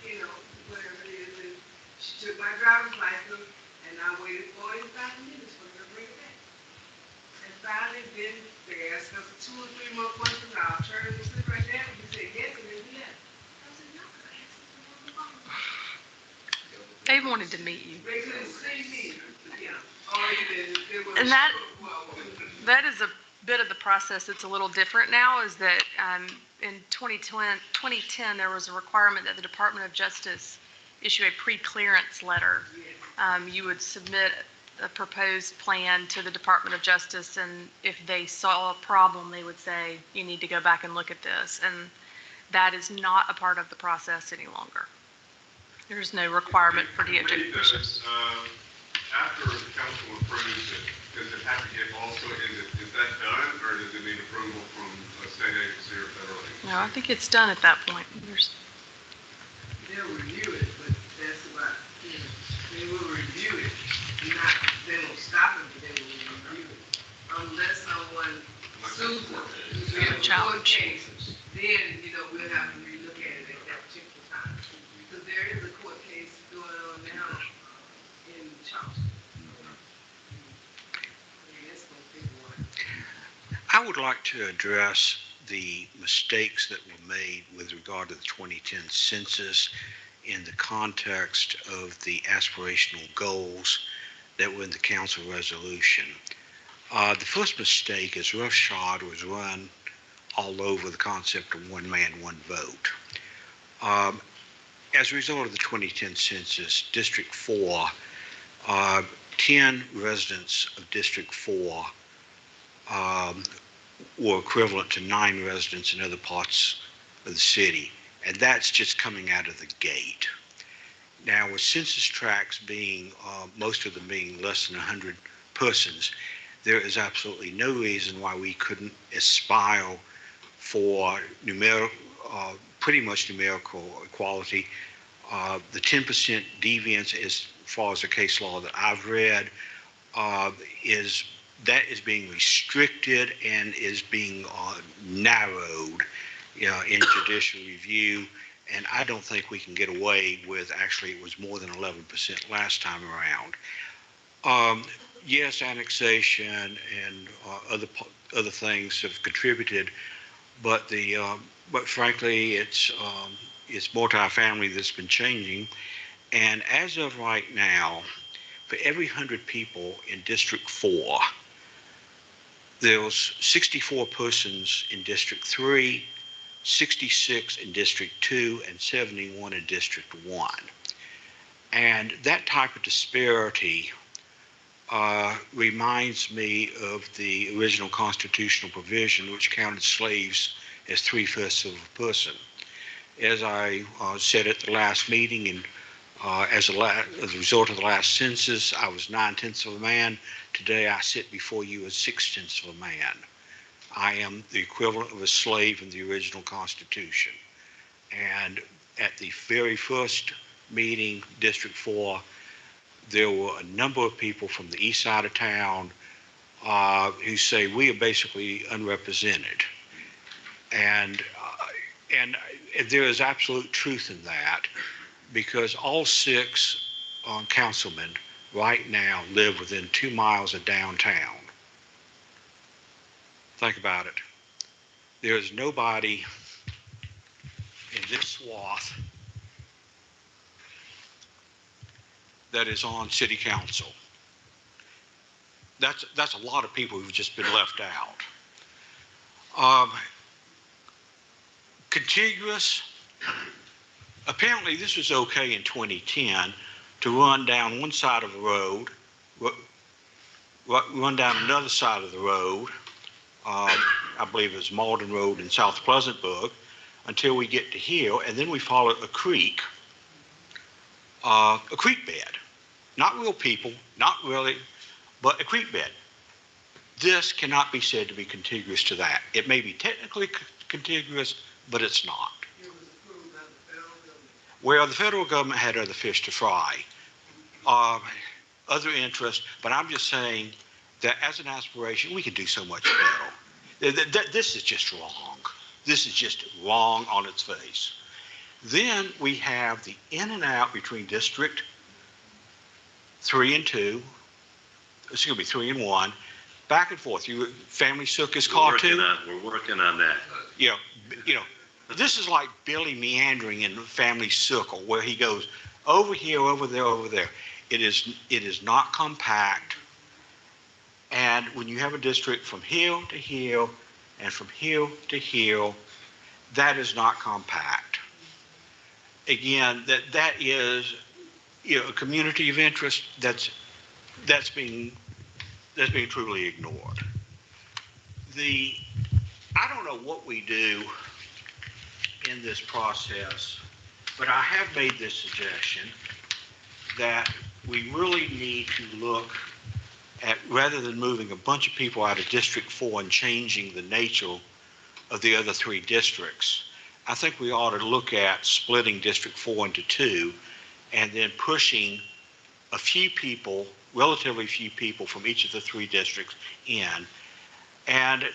whatever it is." And she took my driver's license, and I waited 45 minutes for her to bring it back. And finally, then they asked us 2 or 3 more questions. I'll turn and sit right there. He said, "Yes," and then he left. I said, "No, because I asked him for the phone." They wanted to meet you. They couldn't see me. Yeah. And that is a bit of the process that's a little different now, is that in 2010, there was a requirement that the Department of Justice issue a pre-clearance letter. You would submit a proposed plan to the Department of Justice, and if they saw a problem, they would say, "You need to go back and look at this." And that is not a part of the process any longer. There's no requirement for DOJ commissioners. After the council approves it, does it have to get is that done, or does it need approval from a state agency or federal agency? No, I think it's done at that point. They'll review it, but that's about, they will review it. They won't stop it, but they will review it. Unless someone sues them, a court case, then, we'll have to relook at it at that particular time. Because there is a court case going on now in Charleston. That's going to take a while. I would like to address the mistakes that were made with regard to the 2010 census in the context of the aspirational goals that were in the council resolution. The first mistake is roughshod was run all over the concept of one man, one vote. As a result of the 2010 census, District 4, 10 residents of District 4 were equivalent to 9 residents in other parts of the city. And that's just coming out of the gate. Now, with census tracts being, most of them being less than 100 persons, there is absolutely no reason why we couldn't aspire for pretty much numerical equality. The 10% deviance, as far as the case law that I've read, is being restricted and is being narrowed in judicial review. And I don't think we can get away with, actually it was more than 11% last time around. Yes, annexation and other things have contributed, but frankly, it's multifamily that's been changing. And as of right now, for every 100 people in District 4, there's 64 persons in District 3, 66 in District 2, and 71 in District 1. And that type of disparity reminds me of the original constitutional provision, which counted slaves as 3/5 of a person. As I said at the last meeting, and as a result of the last census, I was 9/10 of a man. Today I sit before you as 6/10 of a man. I am the equivalent of a slave in the original Constitution. And at the very first meeting, District 4, there were a number of people from the east side of town who say we are basically unrepresented. And there is absolute truth in that, because all 6 councilmen right now live within 2 miles of downtown. Think about it. There is nobody in this swath that is on city council. That's a lot of people who've just been left out. Contiguous, apparently this was okay in 2010 to run down one side of the road, run down another side of the road, I believe it's Malden Road in South Pleasantburg, until we get to here, and then we follow a creek bed. Not real people, not really, but a creek bed. This cannot be said to be contiguous to that. It may be technically contiguous, but it's not. Well, the federal government had other fish to fry, other interests, but I'm just saying that as an aspiration, we can do so much better. This is just wrong. This is just wrong on its face. Then we have the in and out between District 3 and 2, excuse me, 3 and 1, back and forth. Family Sook is called too. We're working on that. You know, this is like Billy meandering in Family Circle, where he goes over here, over there, over there. It is not compact. And when you have a district from hill to hill and from hill to hill, that is not compact. Again, that is, a community of interest that's being truly ignored. I don't know what we do in this process, but I have made this suggestion that we really need to look at, rather than moving a bunch of people out of District 4 and changing the nature of the other 3 districts, I think we ought to look at splitting District 4 into 2 and then pushing a few people, relatively few people from each of the 3 districts in. And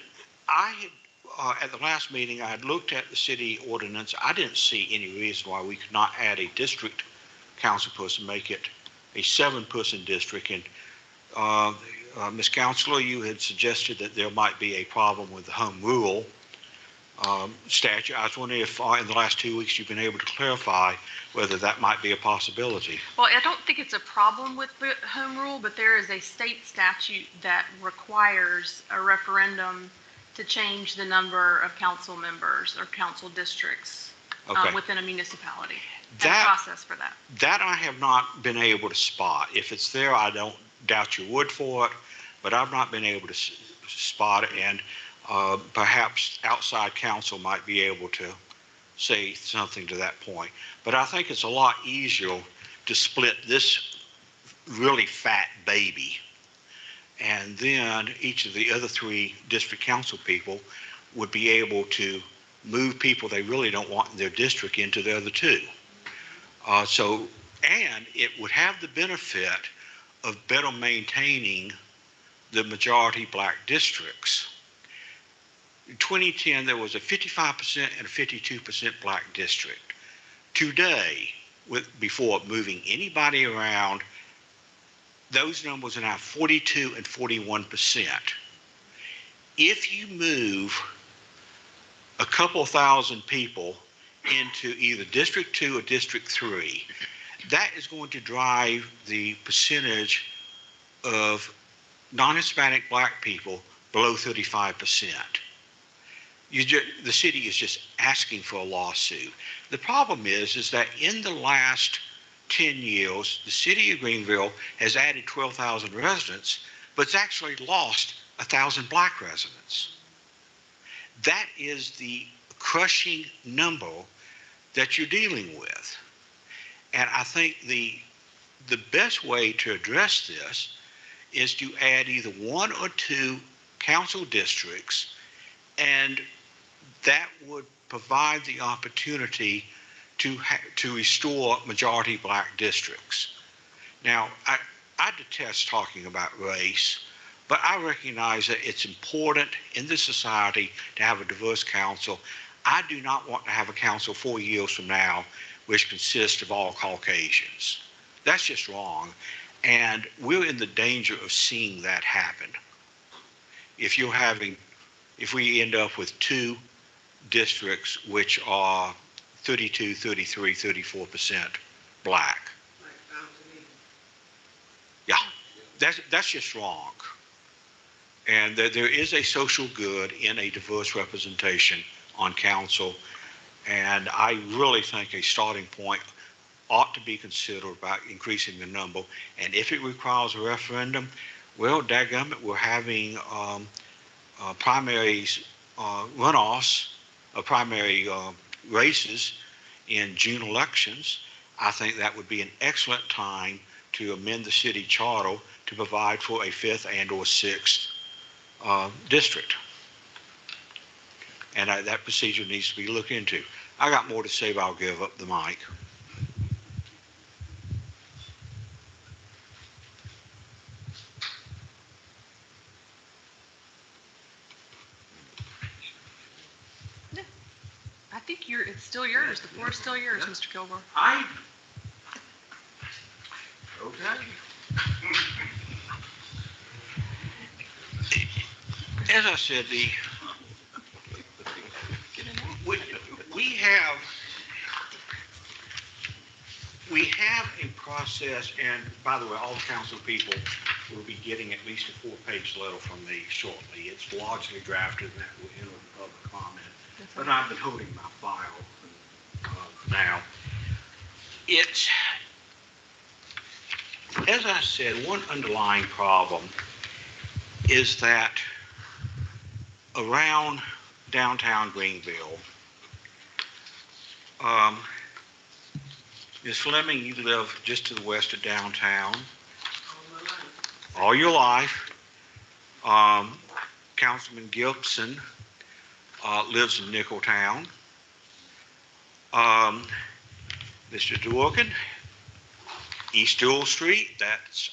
at the last meeting, I had looked at the city ordinance. I didn't see any reason why we could not add a district council person, make it a 7-person district. And Ms. Counselor, you had suggested that there might be a problem with the home rule statute. I was wondering if in the last 2 weeks you've been able to clarify whether that might be a possibility. Well, I don't think it's a problem with the home rule, but there is a state statute that requires a referendum to change the number of council members or council districts within a municipality. And process for that. That I have not been able to spot. If it's there, I don't doubt you would for it, but I've not been able to spot it, and perhaps outside counsel might be able to say something to that point. But I think it's a lot easier to split this really fat baby, and then each of the other 3 district council people would be able to move people they really don't want in their district into the other 2. And it would have the benefit of better maintaining the majority black districts. In 2010, there was a 55% and a 52% black district. Today, before moving anybody around, those numbers are now 42 and 41%. If you move a couple thousand people into either District 2 or District 3, that is going to drive the percentage of non-Hispanic black people below 35%. The city is just asking for a lawsuit. The problem is that in the last 10 years, the city of Greenville has added 12,000 residents, but it's actually lost 1,000 black residents. That is the crushing number that you're dealing with. And I think the best way to address this is to add either 1 or 2 council districts, and that would provide the opportunity to restore majority black districts. Now, I detest talking about race, but I recognize that it's important in this society to have a diverse council. I do not want to have a council 4 years from now which consists of all Caucasians. That's just wrong. And we're in the danger of seeing that happen. If we end up with 2 districts which are 32, 33, 34% black. Yeah, that's just wrong. And there is a social good in a diverse representation on council. And I really think a starting point ought to be considered about increasing the number. And if it requires a referendum, well, dadgummit, we're having primaries, runoffs, primary races in June elections. I think that would be an excellent time to amend the city charter to provide for a 5th and or 6th district. And that procedure needs to be looked into. I got more to say, but I'll give up the mic. I think it's still yours. The floor is still yours, Mr. Kilgore. Okay. As I said, we have a process, and by the way, all council people will be getting at least a 4-page letter from me shortly. It's largely drafted, and that will enter the public comment. But I've been holding my file now. It's, as I said, one underlying problem is that around downtown Greenville, Ms. Fleming, you live just to the west of downtown. All your life. Councilman Gibson lives in Nickeltown. Mr. Dorgan, East Dual Street, that's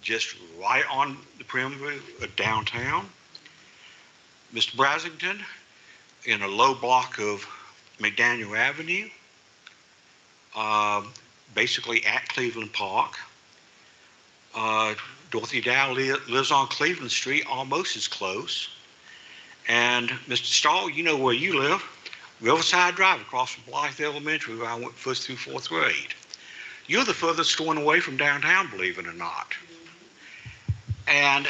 just right on the perimeter of downtown. Mr. Brasington, in a low block of McDaniel Avenue, basically at Cleveland Park. Dorothy Dow lives on Cleveland Street, almost as close. And Mr. Stahl, you know where you live. Riverside Drive, across from Blythe Elementary, where I went first through fourth grade. You're the furthest one away from downtown, believe it or not. And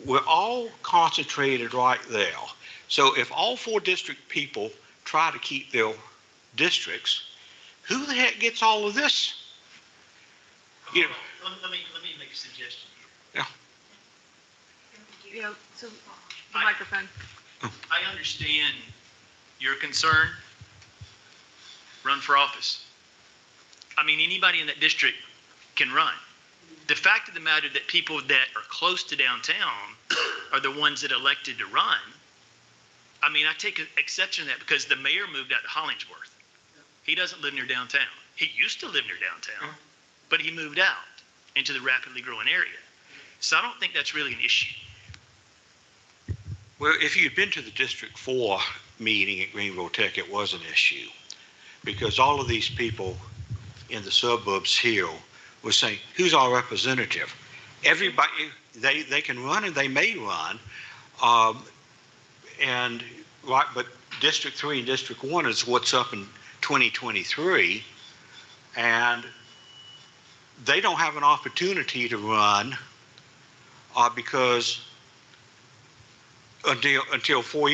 we're all concentrated right there. So if all 4 district people try to keep their districts, who the heck gets all of this? You know, Let me make a suggestion yeah. Yeah, so the microphone. I understand your concern. Run for office. I mean, anybody in that district can run. The fact of the matter that people that are close to downtown are the ones that elected to run. I mean, I take exception to that because the mayor moved out to Hollingsworth. He doesn't live near downtown. He used to live near downtown, but he moved out into the rapidly growing area. So I don't think that's really an issue. Well, if you'd been to the District 4 meeting at Greenville Tech, it was an issue because all of these people in the suburbs here were saying, who's our representative? Everybody, they can run and they may run. But District 3 and District 1 is what's up in 2023. And they don't have an opportunity to run because until 3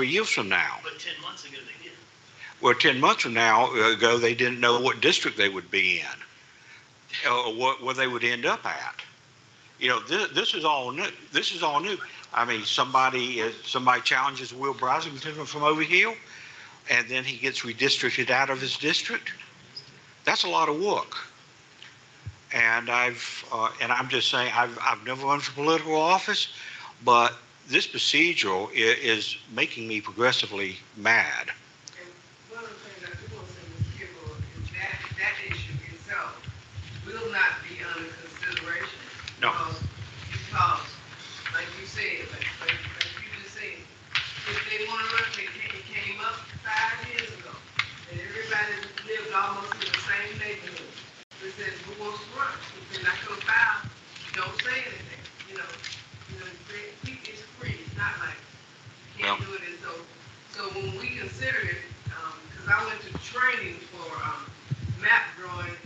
years from now. But 10 months ago they did. Well, 10 months from now ago, they didn't know what district they would be in or where they would end up at. You know, this is all new. This is all new. I mean, somebody challenges Will Brasington from over here, and then he gets redistricted out of his district. That's a lot of work. And I'm just saying, I've never run for political office, but this procedural is making me progressively mad. And one of the things I do want to say, Mr. Kimball, is that issue itself will not be under consideration. No. Because like you said, like you just said, if they want to run, it came up 5 years ago, and everybody lived almost in the same neighborhood. It says, who wants to run? If they're not going to file, don't say anything. You know, it's free. It's not like you can't do it. And so when we consider it, because I went to training for map drawing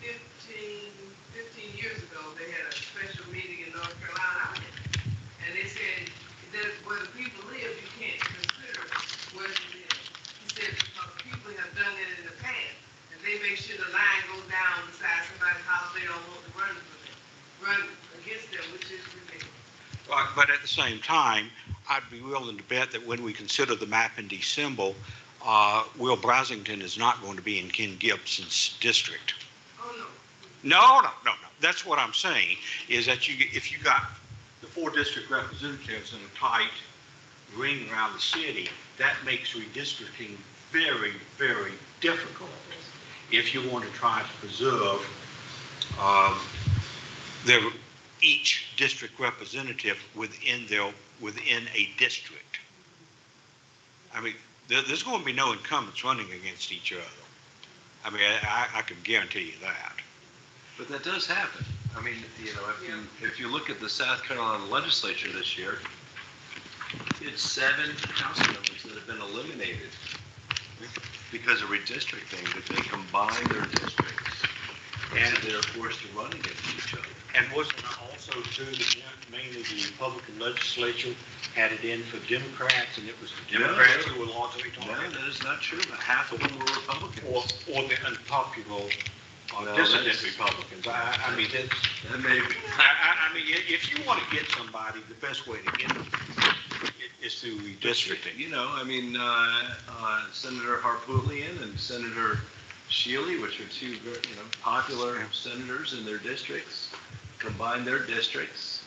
15 years ago, they had a special meeting in North Carolina, and they said that where the people live, you can't consider where they live. He said because people have done it in the past, and they make sure the line goes down beside somebody's house they don't want to run against them, which is ridiculous. But at the same time, I'd be willing to bet that when we consider the map in December, Will Brasington is not going to be in Ken Gibson's district. Oh, no. No. That's what I'm saying, is that if you got the 4 district representatives in a tight ring around the city, that makes redistricting very, very difficult if you want to try to preserve each district representative within a district. I mean, there's going to be no incumbents running against each other. I mean, I can guarantee you that. But that does happen. I mean, you know, if you look at the South Carolina legislature this year, it's 7 House members that have been eliminated because of redistricting, that they combine their districts and they're forced to run against each other. And wasn't it also true that mainly the Republican legislature had it in for Democrats, and it was the Democrats who were largely talking? No, that is not true. About half of them were Republicans. Or the unpopular dissident Republicans. I mean, that may be. I mean, if you want to get somebody, the best way to get them is through redistricting. You know, I mean, Senator Harpootlian and Senator Shealy, which are 2 popular senators in their districts, combine their districts,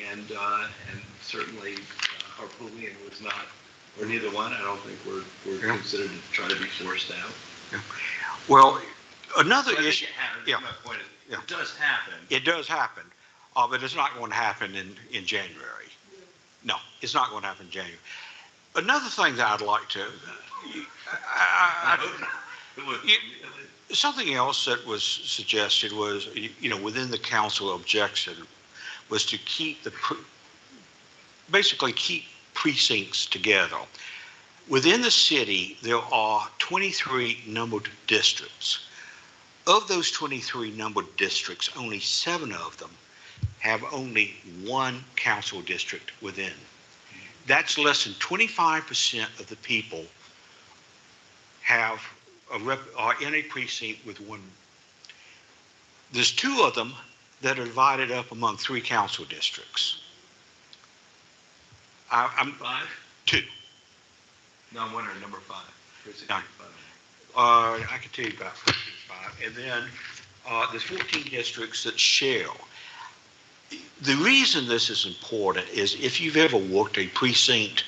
and certainly Harpootlian was not, or neither one. I don't think we're considered to try to be forced out. Yeah. Well, another issue. My point is, it does happen. It does happen, but it's not going to happen in January. No, it's not going to happen in January. Another thing that I'd like to, Something else that was suggested was, within the council objection, was to keep basically keep precincts together. Within the city, there are 23 numbered districts. Of those 23 numbered districts, only 7 of them have only one council district within. That's less than 25% of the people are in a precinct with one. There's 2 of them that are divided up among 3 council districts. I'm 5? 2. No, I'm wondering number 5. Precinct No. number 5. I can tell you about 5. And then there's 14 districts that share. The reason this is important is if you've ever worked a precinct,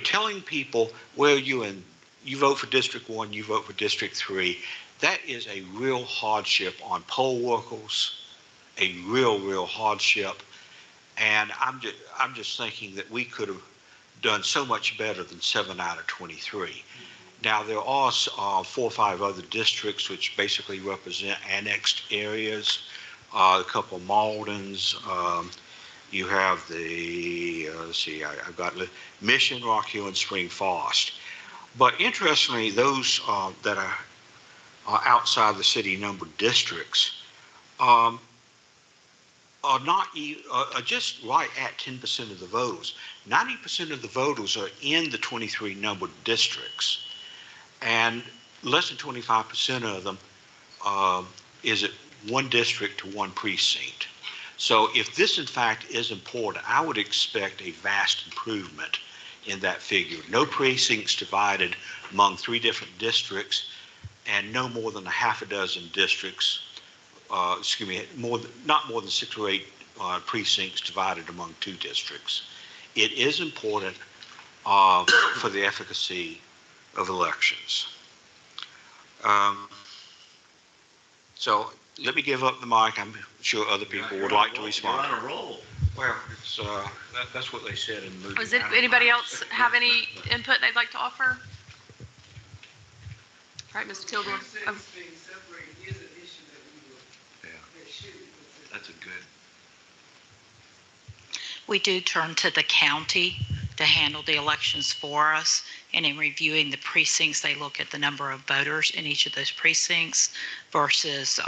telling people, well, you vote for District 1, you vote for District 3, that is a real hardship on poll workers, a real hardship. And I'm just thinking that we could have done so much better than 7 out of 23. Now, there are 4 or 5 other districts which basically represent annexed areas, a couple of Maldens. You have the, I've got Mission, Rock Hill, and Spring Forest. But interestingly, those that are outside the city numbered districts are just right at 10% of the voters. 90% of the voters are in the 23 numbered districts, and less than 25% of them is at one district to one precinct. So if this in fact is important, I would expect a vast improvement in that figure. No precincts divided among 3 different districts, and no more than a half a dozen districts, not more than 6 or 8 precincts divided among 2 districts. It is important for the efficacy of elections. So let me give up the mic. I'm sure other people would like to respond. You're on a roll. Well, that's what they said in the movie. Does anybody else have any input they'd like to offer? All right, Mr. Kilgore. Oh. That's a good. We do turn to the county to handle the elections for us. And in reviewing the precincts, they look at the number of voters in each of those precincts versus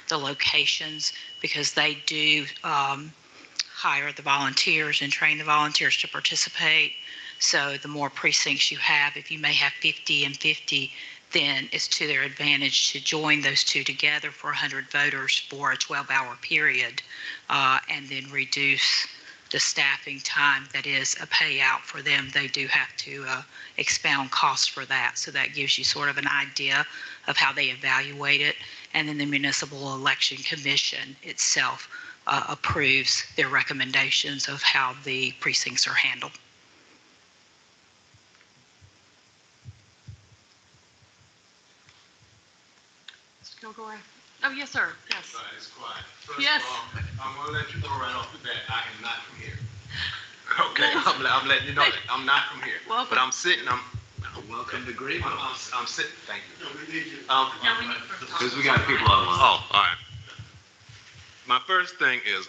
the locations, because they do hire the volunteers and train the volunteers to participate. So the more precincts you have, if you may have 50 and 50, then it's to their advantage to join those 2 together for 100 voters for a 12-hour period, and then reduce the staffing time that is a payout for them. They do have to expound costs for that. So that gives you sort of an idea of how they evaluate it. And then the Municipal Election Commission itself approves their recommendations of how the precincts are handled. Mr. Kilgore. Oh, yes, sir. Yes. It's quiet. First Yes. of all, I'm going to let you know right off the bat, I am not from here. Okay, I'm letting you know that. I'm not from here. Welcome. But I'm sitting, Welcome to Greenville. I'm sitting, thank you. Because we got people online. Oh, all right. My first thing is,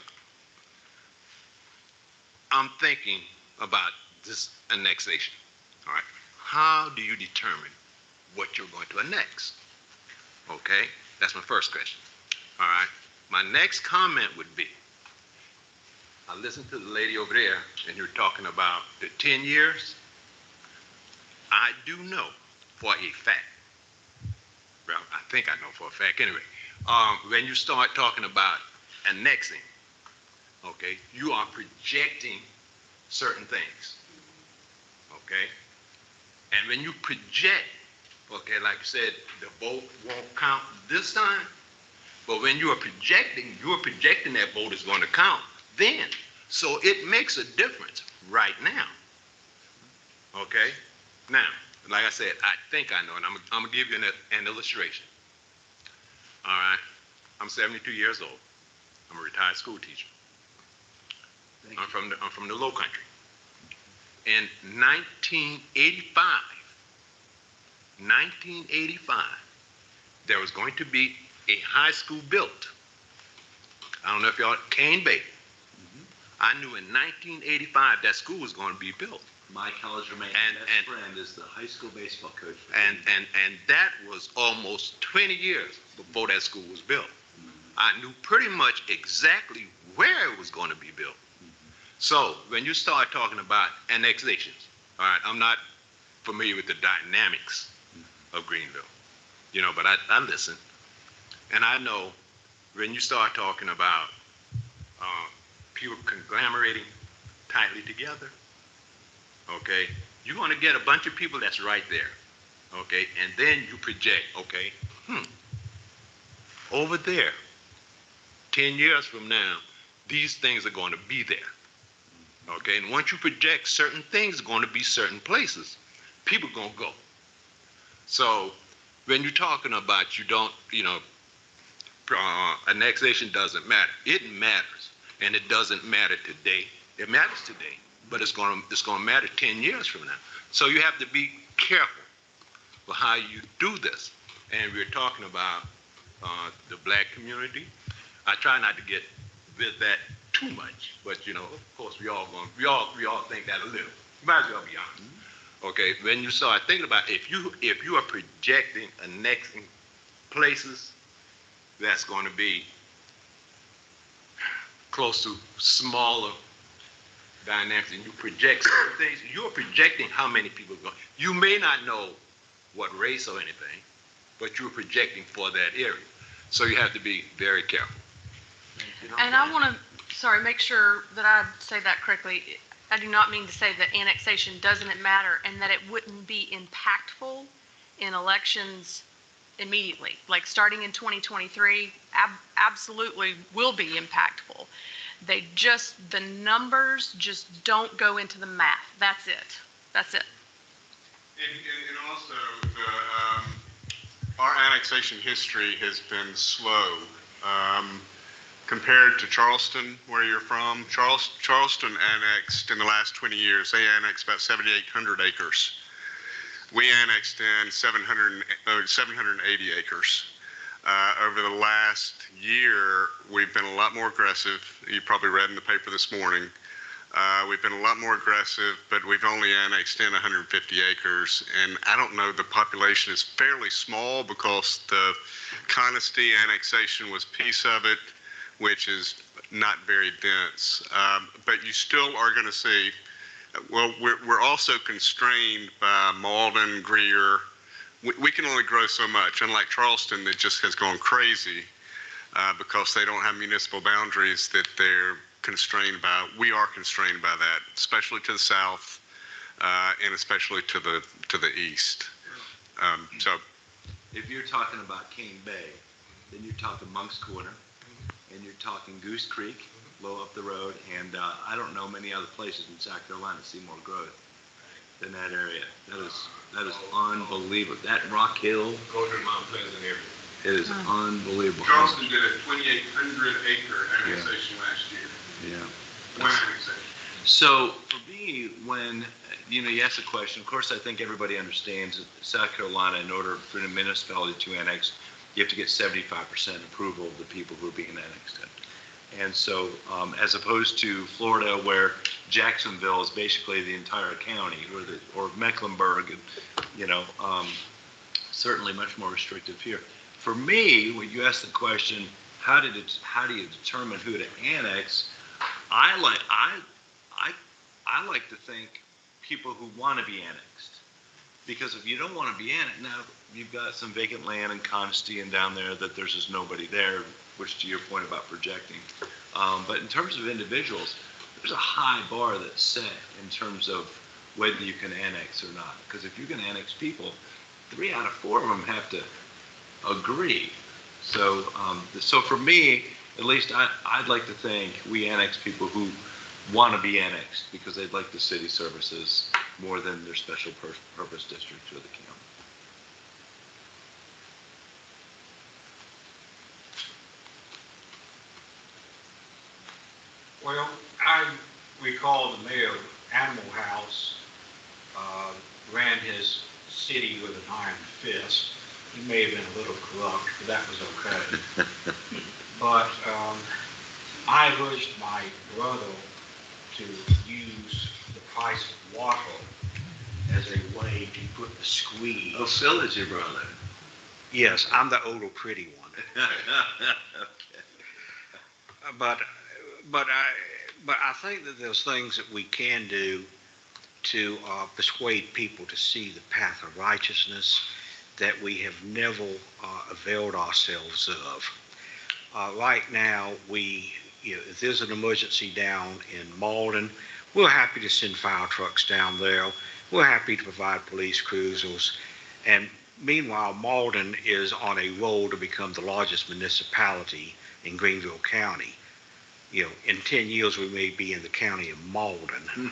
I'm thinking about this annexation, all right? How do you determine what you're going to annex? Okay, that's my first question, all right? My next comment would be, I listened to the lady over there, and you're talking about the 10 years. I do know for a fact, well, I think I know for a fact anyway, when you start talking about annexing, okay, you are projecting certain things, okay? And when you project, okay, like you said, the vote won't count this time, but when you are projecting that vote is going to count then. So it makes a difference right now, okay? Now, like I said, I think I know, and I'm going to give you an illustration. All right, I'm 72 years old. I'm a retired school teacher. I'm from the Low Country. In 1985, 1985, there was going to be a high school built. I don't know if y'all, Cane Bay. I knew in 1985 that school was going to be built. My college roommate and best friend is the high school baseball coach. And that was almost 20 years before that school was built. I knew pretty much exactly where it was going to be built. So when you start talking about annexations, all right, I'm not familiar with the dynamics of Greenville, you know, but I listen. And I know when you start talking about people conglomerating tightly together, okay, you're going to get a bunch of people that's right there, okay, and then you project, okay, over there, 10 years from now, these things are going to be there, okay, and once you project certain things are going to be certain places, people are going to go. So when you're talking about annexation doesn't matter. It matters, and it doesn't matter today. It matters today, but it's going to matter 10 years from now. So you have to be careful for how you do this. And we're talking about the black community. I try not to get with that too much, but you know, of course, we all think that a little. You might as well be honest. Okay, when you start thinking about if you are projecting annexing places, that's going to be close to smaller dynamics, and you project certain things, you're projecting how many people go. You may not know what race or anything, but you're projecting for that area. So you have to be very careful. And I want to, make sure that I say that correctly. I do not mean to say that annexation doesn't matter and that it wouldn't be impactful in elections immediately. Like starting in 2023, absolutely will be impactful. The numbers just don't go into the math. That's it. That's it. And also, our annexation history has been slow. Compared to Charleston, where you're from, Charleston annexed in the last 20 years, they annexed about 7,800 acres. We annexed in 780 acres. Over the last year, we've been a lot more aggressive. You probably read in the paper this morning. We've been a lot more aggressive, but we've only annexed in 150 acres. And I don't know, the population is fairly small because the Conisty annexation was a piece of it, which is not very dense. But you still are going to see, well, we're also constrained by Malden, Greer. We can only grow so much, unlike Charleston that just has gone crazy because they don't have municipal boundaries that they're constrained by. We are constrained by that, especially to the south and especially to the east. So, if you're talking about Cane Bay, then you're talking Monk's Corner, and you're talking Goose Creek, low up the road, and I don't know many other places in South Carolina see more growth than that area. That is unbelievable. That Rock Hill. Go to Mount Pleasant area. It is unbelievable. Charleston did a 2,800 acre annexation last year. Yeah. One annexation. So for me, when you ask the question, of course I think everybody understands that South Carolina, in order for a municipality to annex, you have to get 75% approval of the people who are being annexed. And so, as opposed to Florida, where Jacksonville is basically the entire county, or Mecklenburg, certainly much more restrictive here. For me, when you ask the question, how do you determine who to annex? I like to think people who want to be annexed, because if you don't want to be annexed, now you've got some vacant land in Conisty and down there that there's just nobody there, which to your point about projecting. But in terms of individuals, there's a high bar that's set in terms of whether you can annex or not. Because if you can annex people, 3 out of 4 of them have to agree. So, so for me, at least I'd like to think we annex people who want to be annexed because they'd like the city services more than their special purpose district or the county. Well, I recall the mayor of Animal House ran his city with an iron fist. He may have been a little corrupt, but that was okay. But I urged my brother to use the price of water as a way to put the squeeze. Oh, Phil is your brother. Yes, I'm the older pretty one. Okay. But I think that there's things that we can do to persuade people to see the path of righteousness that we have never availed ourselves of. Right now, if there's an emergency down in Malden, we're happy to send fire trucks down there. We're happy to provide police cruisers. And meanwhile, Malden is on a roll to become the largest municipality in Greenville County. In 10 years, we may be in the county of Malden.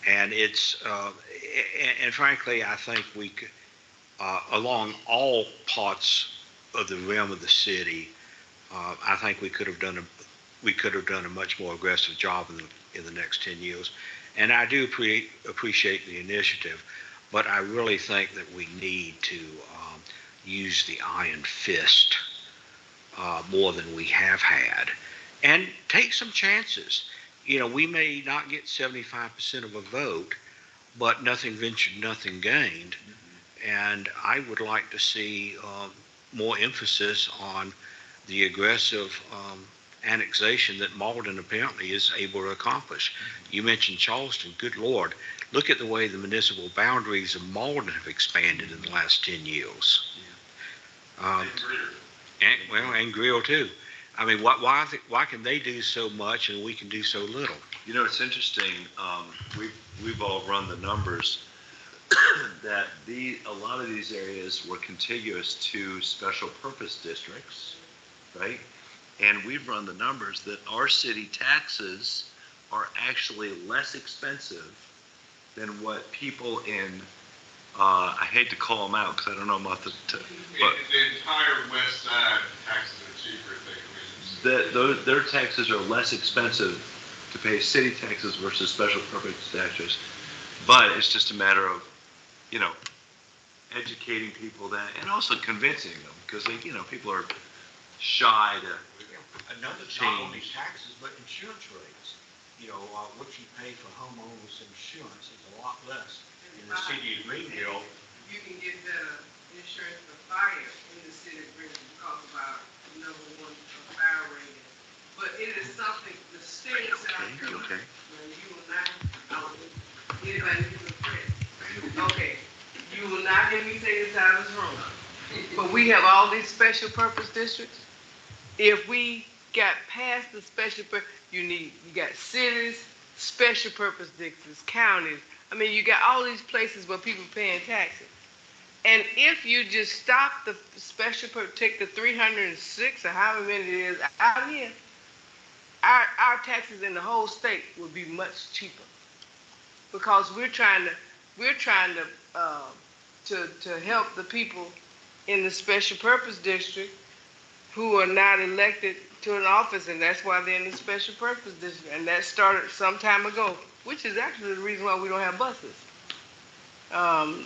And and frankly, I think we could, along all parts of the realm of the city, I think we could have done a much more aggressive job in the next 10 years. And I do appreciate the initiative, but I really think that we need to use the iron fist more than we have had, and take some chances. We may not get 75% of a vote, but nothing ventured, nothing gained. And I would like to see more emphasis on the aggressive annexation that Malden apparently is able to accomplish. You mentioned Charleston. Good Lord, look at the way the municipal boundaries of Malden have expanded in the last 10 years. And Greer too. I mean, why can they do so much and we can do so little? It's interesting. We've all run the numbers that a lot of these areas were contiguous to special purpose districts, right? And we've run the numbers that our city taxes are actually less expensive than what people in, I hate to call them out because I don't know about but the entire west side taxes are cheaper if they come in. their taxes are less expensive to pay city taxes versus special purpose taxes. But it's just a matter of, educating people that, and also convincing them, because people are shy to Another change. not only taxes, but insurance rates. What you pay for homeowners insurance is a lot less in the city of Greenville. You can get better insurance for fire in the city of Greenville because of our #1 fire rating. But it is something the state of South Carolina, you will not, anybody who's a friend, okay, you will not hear me say this out of this room. But we have all these special purpose districts. If we got past the special purpose, you got cities, special purpose districts, counties. I mean, you got all these places where people paying taxes. And if you just stop the special purpose, take the 306 or however many it is out here, our taxes in the whole state would be much cheaper, because we're trying to help the people in the special purpose district who are not elected to an office, and that's why they're in the special purpose district. And that started some time ago, which is actually the reason why we don't have buses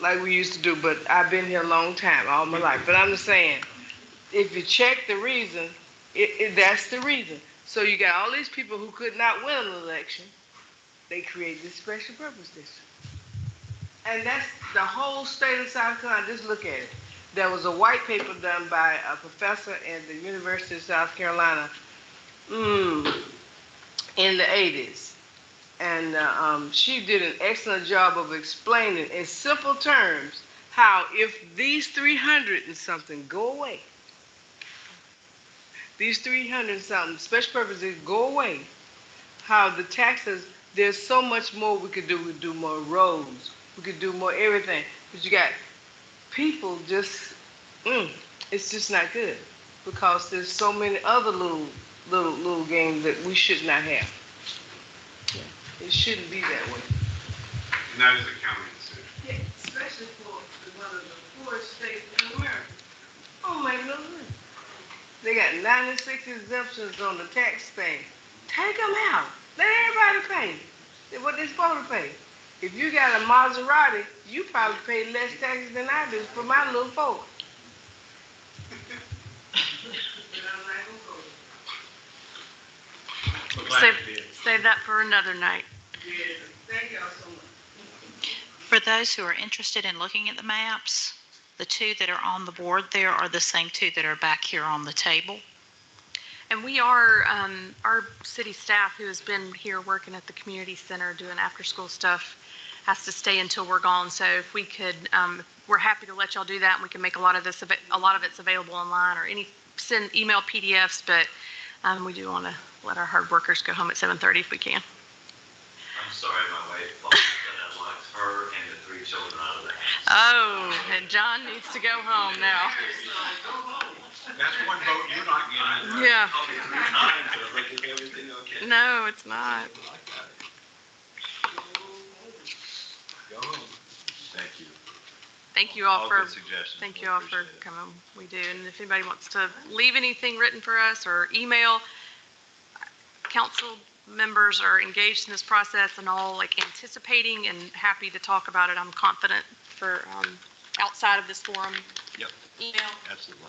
like we used to do. But I've been here a long time, all my life. But I'm just saying, if you check the reason, that's the reason. So you got all these people who could not win an election. They create this special purpose district. And that's the whole state of South Carolina. Just look at it. There was a white paper done by a professor at the University of South Carolina in the 80s. And she did an excellent job of explaining in simple terms how if these 300 and something go away, these 300 and something special purposes go away, how the taxes, there's so much more we could do. We could do more roads. We could do more everything. But you got people just, it's just not good, because there's so many other little games that we should not have. Yeah. It shouldn't be that way. And that is a county decision. Yeah, especially for one of the poorest states in America. Oh, make no sense. They got 96 exemptions on the tax thing. Take them out. Let everybody pay what they're supposed to pay. If you got a Maserati, you probably pay less taxes than I do for my little Ford. Save that for another night. Yes, thank y'all so much. For those who are interested in looking at the maps, the two that are on the board there are the same two that are back here on the table. And we are, our city staff who has been here working at the community center doing after-school stuff has to stay until we're gone. So if we could, we're happy to let y'all do that, and we can make a lot of it's available online, or send email PDFs, but we do want to let our hard workers go home at 7:30 if we can. I'm sorry, my wife thought that I locked her and the 3 children out of the house. Oh, and John needs to go home now. That's one vote you're not getting. Yeah. Everything okay? No, it's not. Go home. Thank you. Thank you all for, good suggestions. thank We you all for appreciate it. coming. We do. And if anybody wants to leave anything written for us or email, council members are engaged in this process and all like anticipating and happy to talk about it. I'm confident for outside of this forum. Yep. Email. Absolutely.